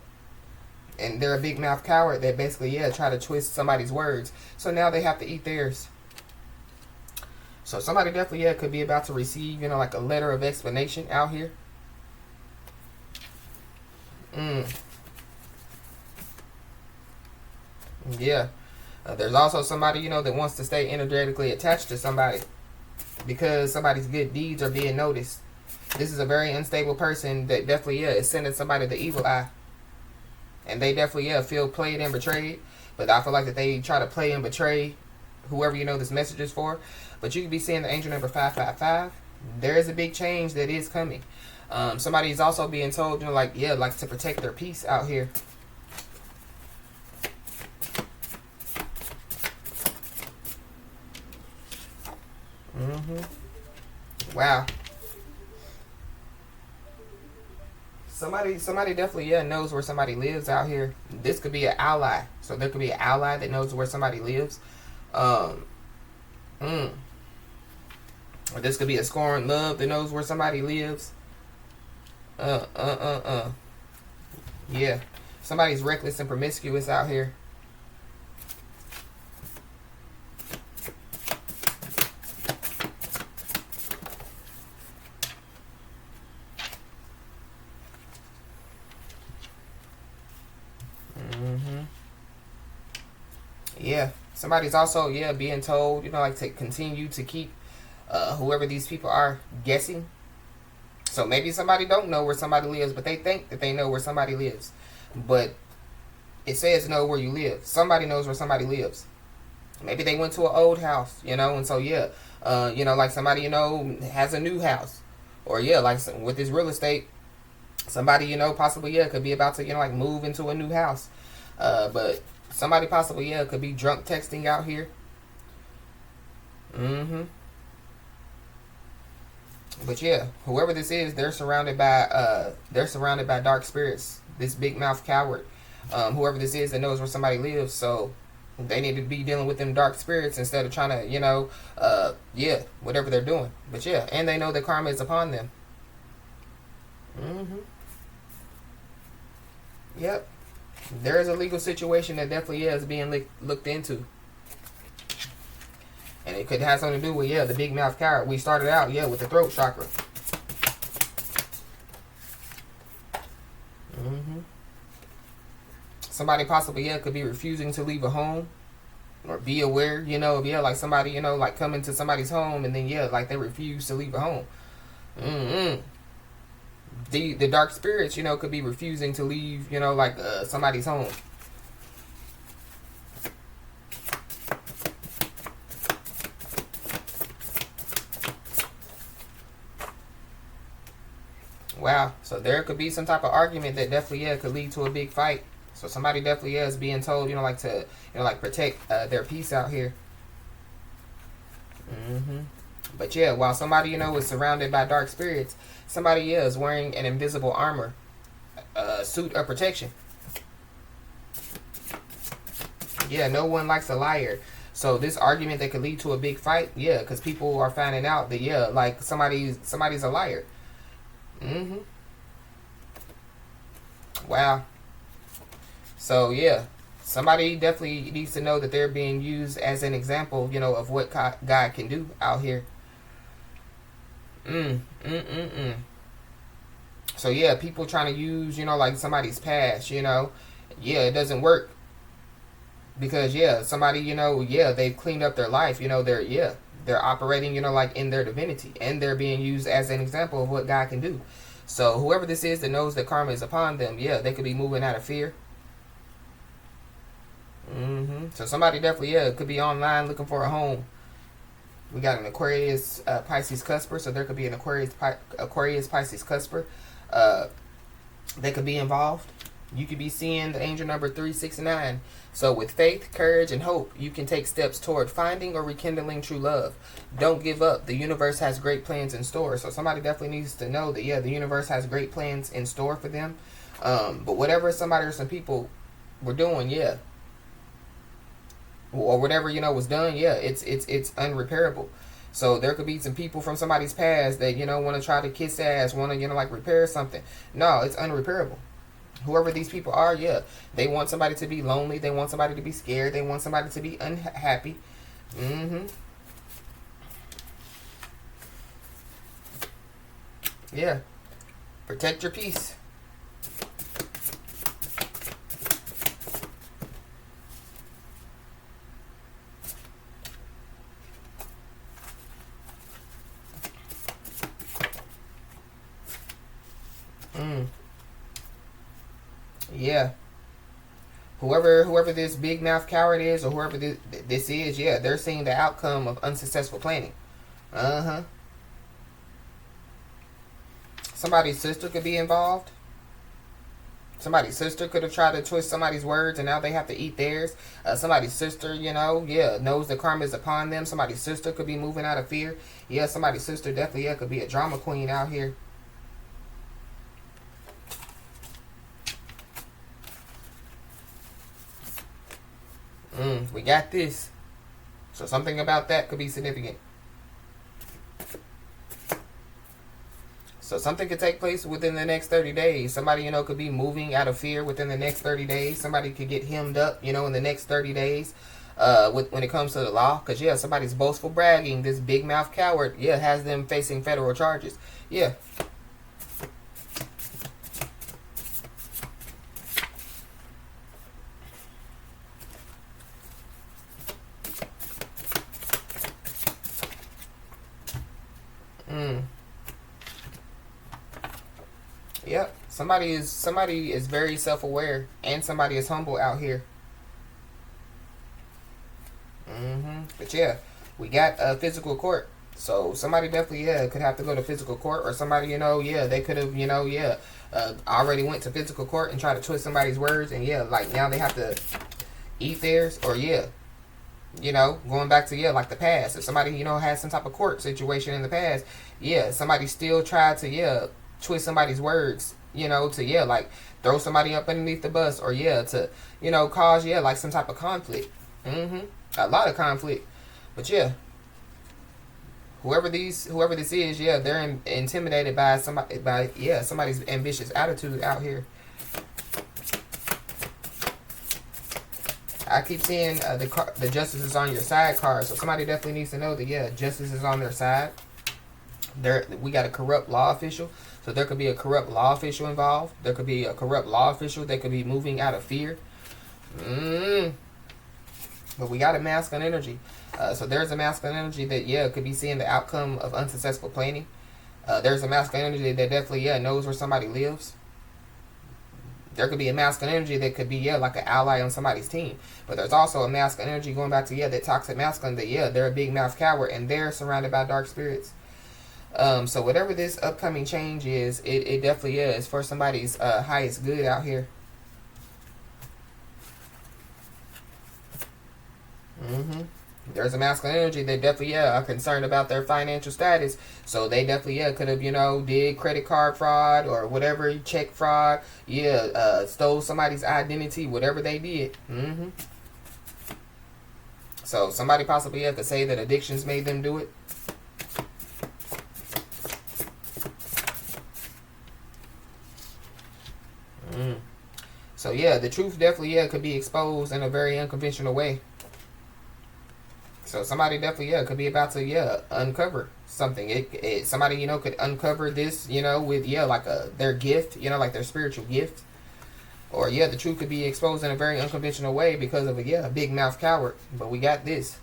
And they're a big mouth coward that basically, try to twist somebody's words. So now they have to eat theirs. So somebody definitely, could be about to receive, like a letter of explanation out here. Yeah. There's also somebody, that wants to stay energetically attached to somebody because somebody's good deeds are being noticed. This is a very unstable person that definitely, is sending somebody the evil eye. And they definitely, feel played and betrayed. But I feel like that they try to play and betray whoever, this message is for. But you could be seeing the angel number 555. There is a big change that is coming. Somebody is also being told, like to protect their peace out here. Wow. Somebody definitely, knows where somebody lives out here. This could be an ally. So there could be an ally that knows where somebody lives. Or this could be a scorned love that knows where somebody lives. Yeah. Somebody's reckless and promiscuous out here. Yeah. Somebody's also, being told, like to continue to keep whoever these people are guessing. So maybe somebody don't know where somebody lives, but they think that they know where somebody lives. But it says know where you live. Somebody knows where somebody lives. Maybe they went to an old house, and so like somebody, has a new house. Or like with this real estate, somebody, possibly, could be about to, like move into a new house. But somebody possibly, could be drunk texting out here. But yeah, whoever this is, they're surrounded by dark spirits. This big mouth coward, whoever this is that knows where somebody lives. So they need to be dealing with them dark spirits instead of trying to, whatever they're doing. But yeah, and they know that karma is upon them. Yep. There is a legal situation that definitely is being looked into. And it could have something to do with, the big mouth coward. We started out, with the throat chakra. Somebody possibly, could be refusing to leave a home. Or be aware, like somebody, like come into somebody's home and then, like they refuse to leave a home. The dark spirits, could be refusing to leave, like somebody's home. Wow. So there could be some type of argument that definitely, could lead to a big fight. So somebody definitely, is being told, like to, like protect their peace out here. But yeah, while somebody, is surrounded by dark spirits, somebody is wearing an invisible armor, suit of protection. Yeah, no one likes a liar. So this argument that could lead to a big fight, because people are finding out that, like somebody's a liar. Wow. So yeah, somebody definitely needs to know that they're being used as an example, of what God can do out here. Mm, mm, mm, mm. So yeah, people trying to use, like somebody's past, yeah, it doesn't work because yeah, somebody, yeah, they've cleaned up their life, they're operating, like in their divinity, and they're being used as an example of what God can do. So whoever this is that knows that karma is upon them, yeah, they could be moving out of fear. So somebody definitely, yeah, could be online looking for a home. We got an Aquarius, Pisces cusper, so there could be an Aquarius Pisces cusper. Uh, they could be involved. You could be seeing the angel number 369. So with faith, courage, and hope, you can take steps toward finding or rekindling true love. Don't give up. The universe has great plans in store. So somebody definitely needs to know that, yeah, the universe has great plans in store for them. But whatever somebody or some people were doing, yeah, or whatever, was done, yeah, it's unrepairable. So there could be some people from somebody's past that, want to try to kiss ass, want to, like repair something. No, it's unrepairable. Whoever these people are, yeah, they want somebody to be lonely. They want somebody to be scared. They want somebody to be unhappy. Yeah. Protect your peace. Yeah. Whoever this big mouth coward is, or whoever this is, yeah, they're seeing the outcome of unsuccessful planning. Somebody's sister could be involved. Somebody's sister could have tried to twist somebody's words, and now they have to eat theirs. Somebody's sister, yeah, knows the karma is upon them. Somebody's sister could be moving out of fear. Yeah, somebody's sister definitely, yeah, could be a drama queen out here. We got this. So something about that could be significant. So something could take place within the next 30 days. Somebody, could be moving out of fear within the next 30 days. Somebody could get hemmed up, in the next 30 days. When it comes to the law. Because, yeah, somebody's boastful bragging. This big mouth coward, yeah, has them facing federal charges. Yeah. Yep. Somebody is very self-aware, and somebody is humble out here. But yeah, we got a physical court. So somebody definitely, yeah, could have to go to physical court, or somebody, yeah, they could have, yeah, already went to physical court and tried to twist somebody's words, and yeah, like now they have to eat theirs, or yeah, going back to, yeah, like the past. If somebody, has some type of court situation in the past, yeah, somebody still tried to, yeah, twist somebody's words, to, yeah, like throw somebody up underneath the bus, or yeah, to, cause, yeah, like some type of conflict. A lot of conflict. But yeah, whoever this is, yeah, they're intimidated by somebody's ambitious attitude out here. I keep seeing the justice is on your side card, so somebody definitely needs to know that, yeah, justice is on their side. We got a corrupt law official, so there could be a corrupt law official involved. There could be a corrupt law official that could be moving out of fear. But we got a masculine energy. So there's a masculine energy that, yeah, could be seeing the outcome of unsuccessful planning. There's a masculine energy that definitely, yeah, knows where somebody lives. There could be a masculine energy that could be, yeah, like an ally on somebody's team. But there's also a masculine energy going back to, yeah, that toxic masculine that, yeah, they're a big mouth coward and they're surrounded by dark spirits. So whatever this upcoming change is, it definitely is for somebody's highest good out here. There's a masculine energy that definitely, yeah, are concerned about their financial status. So they definitely, yeah, could have, did credit card fraud or whatever, check fraud. Yeah, stole somebody's identity, whatever they did. So somebody possibly, yeah, could say that addictions made them do it. So yeah, the truth definitely, yeah, could be exposed in a very unconventional way. So somebody definitely, yeah, could be about to, yeah, uncover something. Somebody, you know, could uncover this, you know, with, yeah, like their gift, you know, like their spiritual gift. Or yeah, the truth could be exposed in a very unconventional way because of a big mouth coward. But we got this.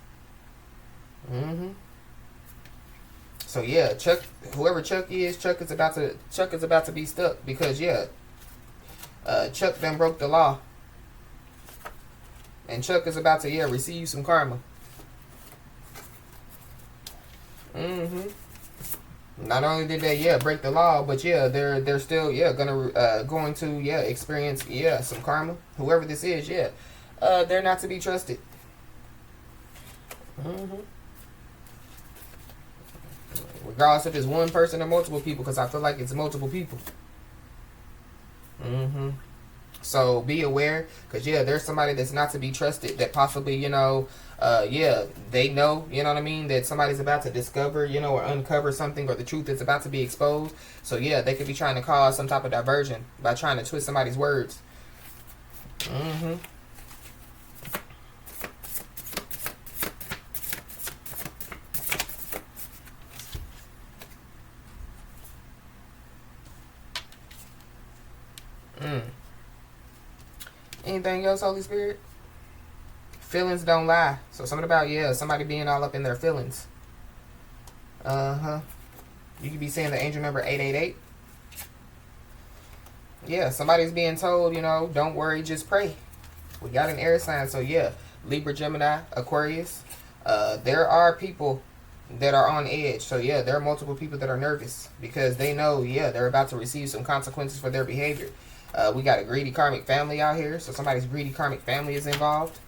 So yeah, Chuck, whoever Chuck is about to be stuck because yeah, Chuck done broke the law, and Chuck is about to, yeah, receive some karma. Not only did they, yeah, break the law, but yeah, they're still, yeah, going to, yeah, experience, yeah, some karma. Whoever this is, yeah, they're not to be trusted. Regardless if it's one person or multiple people, because I feel like it's multiple people. So be aware, because yeah, there's somebody that's not to be trusted that possibly, you know, yeah, they know, you know what I mean, that somebody's about to discover, you know, or uncover something, or the truth is about to be exposed. So yeah, they could be trying to cause some type of diversion by trying to twist somebody's words. Anything else, Holy Spirit? Feelings don't lie. So something about, yeah, somebody being all up in their feelings. You could be saying the angel number 888. Yeah, somebody's being told, you know, don't worry, just pray. We got an air sign, so yeah, Libra, Gemini, Aquarius. There are people that are on edge. So yeah, there are multiple people that are nervous because they know, yeah, they're about to receive some consequences for their behavior. We got a greedy karmic family out here, so somebody's greedy karmic family is involved.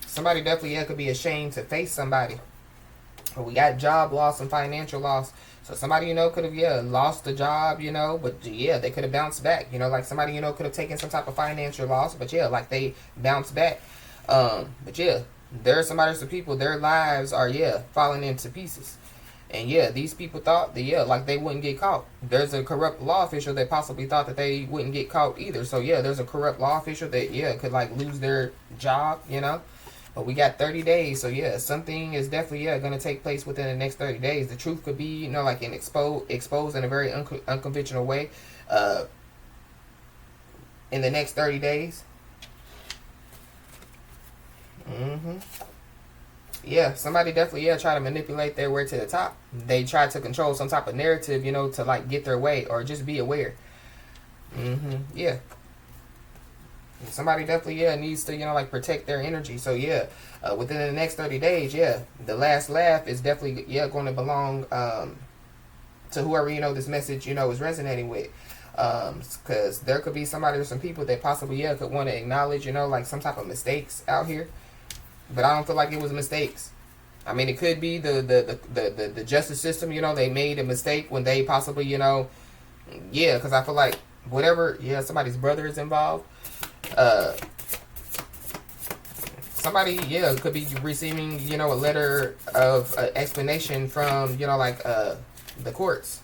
Somebody definitely, yeah, could be ashamed to face somebody. But we got job loss and financial loss. So somebody, you know, could have, yeah, lost the job, you know, but yeah, they could have bounced back. You know, like somebody, you know, could have taken some type of financial loss, but yeah, like they bounced back. But yeah, there are some people, their lives are, yeah, falling into pieces. And yeah, these people thought that, yeah, like they wouldn't get caught. There's a corrupt law official that possibly thought that they wouldn't get caught either. So yeah, there's a corrupt law official that, yeah, could like lose their job, you know. But we got 30 days, so yeah, something is definitely, yeah, going to take place within the next 30 days. The truth could be, you know, like exposed in a very unconventional way in the next 30 days. Yeah, somebody definitely, yeah, try to manipulate their way to the top. They try to control some type of narrative, you know, to like get their way, or just be aware. Yeah. Somebody definitely, yeah, needs to, you know, like protect their energy. So yeah, within the next 30 days, yeah, the last laugh is definitely, yeah, going to belong to whoever, you know, this message, you know, is resonating with. Because there could be somebody or some people that possibly, yeah, could want to acknowledge, you know, like some type of mistakes out here. But I don't feel like it was mistakes. I mean, it could be the justice system, you know, they made a mistake when they possibly, you know, yeah, because I feel like whatever, yeah, somebody's brother is involved. Somebody, yeah, could be receiving, you know, a letter of explanation from, you know, like the courts.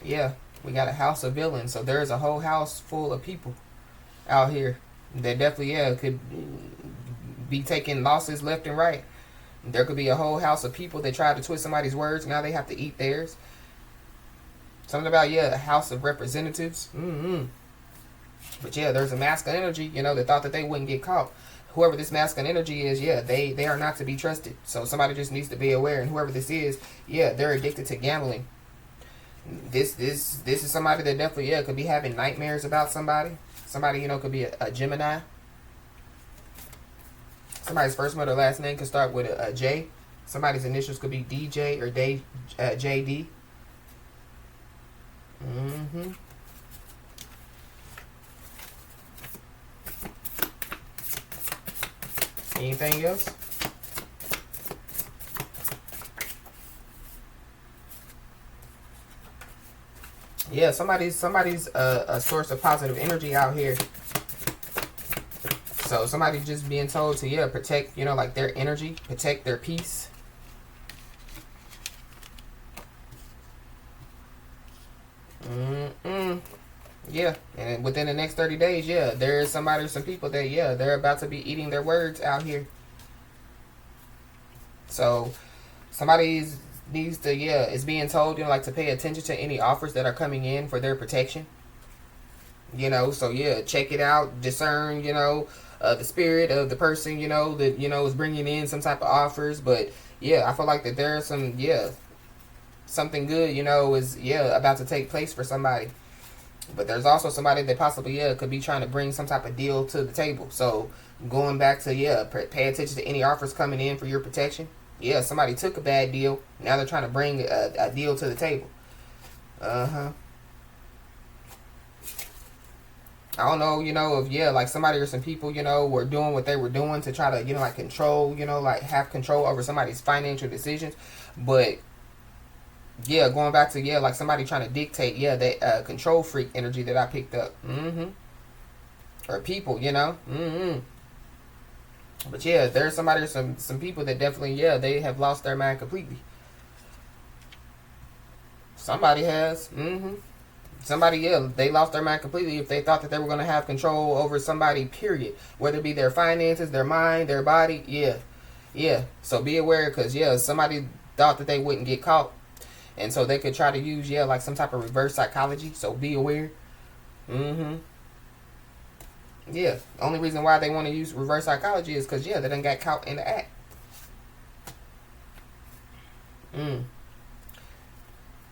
Yeah, we got a house of villains, so there's a whole house full of people out here that definitely, yeah, could be taking losses left and right. There could be a whole house of people that tried to twist somebody's words. Now they have to eat theirs. Something about, yeah, a house of representatives. But yeah, there's a masculine energy, you know, that thought that they wouldn't get caught. Whoever this masculine energy is, yeah, they are not to be trusted. So somebody just needs to be aware. And whoever this is, yeah, they're addicted to gambling. This is somebody that definitely, yeah, could be having nightmares about somebody. Somebody, you know, could be a Gemini. Somebody's first or last name could start with a J. Somebody's initials could be DJ or JD. Anything else? Yeah, somebody's a source of positive energy out here. So somebody just being told to, yeah, protect, you know, like their energy, protect their peace. Yeah, and within the next 30 days, yeah, there is somebody, some people that, yeah, they're about to be eating their words out here. So somebody needs to, yeah, is being told, you know, like to pay attention to any offers that are coming in for their protection. You know, so yeah, check it out, discern, you know, the spirit of the person, you know, that, you know, is bringing in some type of offers. But yeah, I feel like that there's some, yeah, something good, you know, is, yeah, about to take place for somebody. But there's also somebody that possibly, yeah, could be trying to bring some type of deal to the table. So going back to, yeah, pay attention to any offers coming in for your protection. Yeah, somebody took a bad deal. Now they're trying to bring a deal to the table. Uh-huh. I don't know, you know, if, yeah, like somebody or some people, you know, were doing what they were doing to try to, you know, like control, you know, like have control over somebody's financial decisions. But yeah, going back to, yeah, like somebody trying to dictate, yeah, that control freak energy that I picked up. Or people, you know. But yeah, there's somebody, some people that definitely, yeah, they have lost their mind completely. Somebody has. Somebody, yeah, they lost their mind completely if they thought that they were going to have control over somebody, period. Whether it be their finances, their mind, their body. Yeah. Yeah. So be aware, because, yeah, somebody thought that they wouldn't get caught. And so they could try to use, yeah, like some type of reverse psychology. So be aware. Yeah. Only reason why they want to use reverse psychology is because, yeah, they done got caught in the act.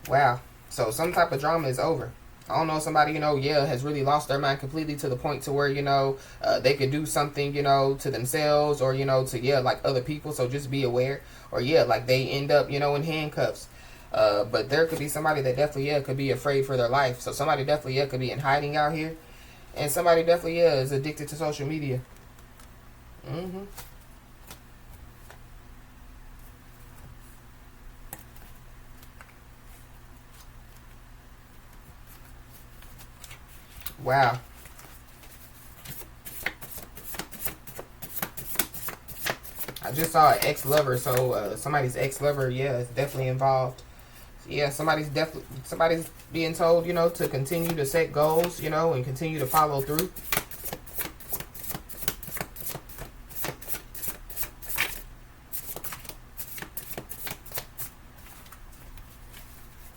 Wow. So some type of drama is over. I don't know, somebody, you know, yeah, has really lost their mind completely to the point to where, you know, they could do something, you know, to themselves or, you know, to, yeah, like other people. So just be aware. Or, yeah, like they end up, you know, in handcuffs. But there could be somebody that definitely, yeah, could be afraid for their life. So somebody definitely, yeah, could be in hiding out here. And somebody definitely, yeah, is addicted to social media. Wow. I just saw an ex-lover, so somebody's ex-lover, yeah, is definitely involved. Yeah, somebody's being told, you know, to continue to set goals, you know, and continue to follow through.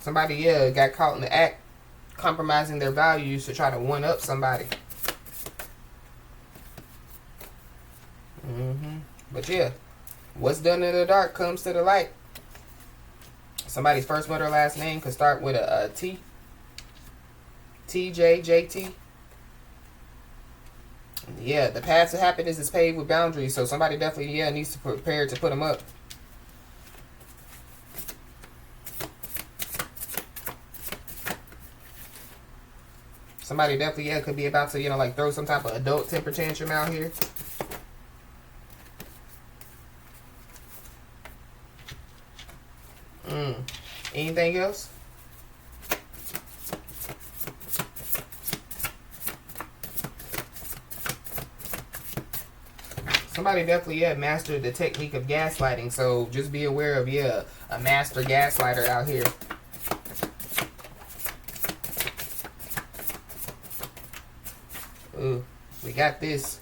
Somebody, yeah, got caught in the act, compromising their values to try to one up somebody. But yeah, what's done in the dark comes to the light. Somebody's first word or last name could start with a T. TJJT. Yeah, the path to happiness is paved with boundaries, so somebody definitely, yeah, needs to prepare to put them up. Somebody definitely, yeah, could be about to, you know, like throw some type of adult temper tantrum out here. Anything else? Somebody definitely, yeah, mastered the technique of gaslighting, so just be aware of, yeah, a master gaslighter out here. Ooh, we got this.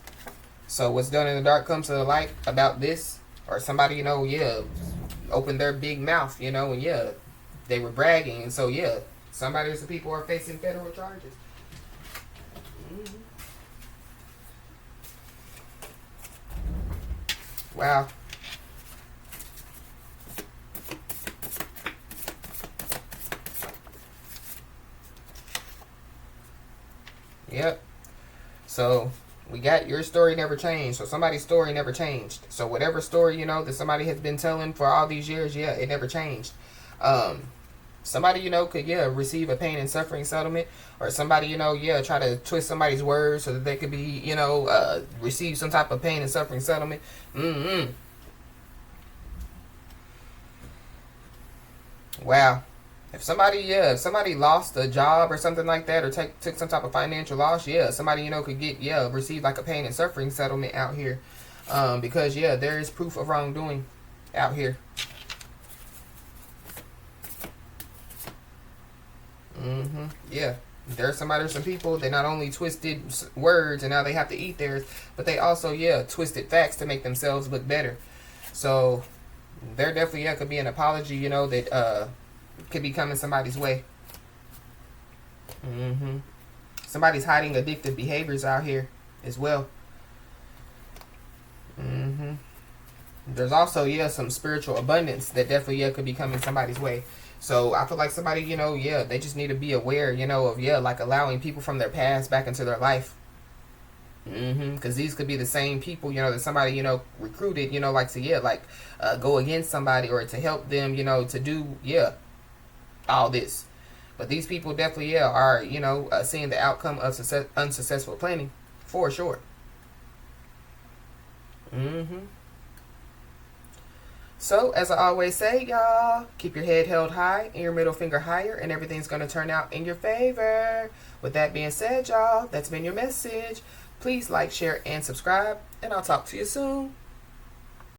So what's done in the dark comes to the light about this. Or somebody, you know, yeah, opened their big mouth, you know, and yeah, they were bragging. And so, yeah, somebody or some people are facing federal charges. Wow. Yep. So we got your story never changed. So somebody's story never changed. So whatever story, you know, that somebody has been telling for all these years, yeah, it never changed. Somebody, you know, could, yeah, receive a pain and suffering settlement. Or somebody, you know, yeah, try to twist somebody's words so that they could be, you know, receive some type of pain and suffering settlement. Wow. If somebody lost a job or something like that, or took some type of financial loss, somebody, could get, receive like a pain and suffering settlement out here. Because, there is proof of wrongdoing out here. Yeah. There's some people, they not only twisted words and now they have to eat theirs, but they also, twisted facts to make themselves look better. So, there definitely, could be an apology, that, could be coming somebody's way. Somebody's hiding addictive behaviors out here as well. There's also, some spiritual abundance that definitely, could be coming somebody's way. So I feel like somebody, they just need to be aware, of, like allowing people from their past back into their life. Because these could be the same people, that somebody, recruited, like to, go against somebody or to help them, to do, all this. But these people definitely, are, seeing the outcome of unsuccessful planning for sure. So, as I always say, y'all, keep your head held high and your middle finger higher, and everything's going to turn out in your favor. With that being said, y'all, that's been your message. Please like, share, and subscribe, and I'll talk to you soon.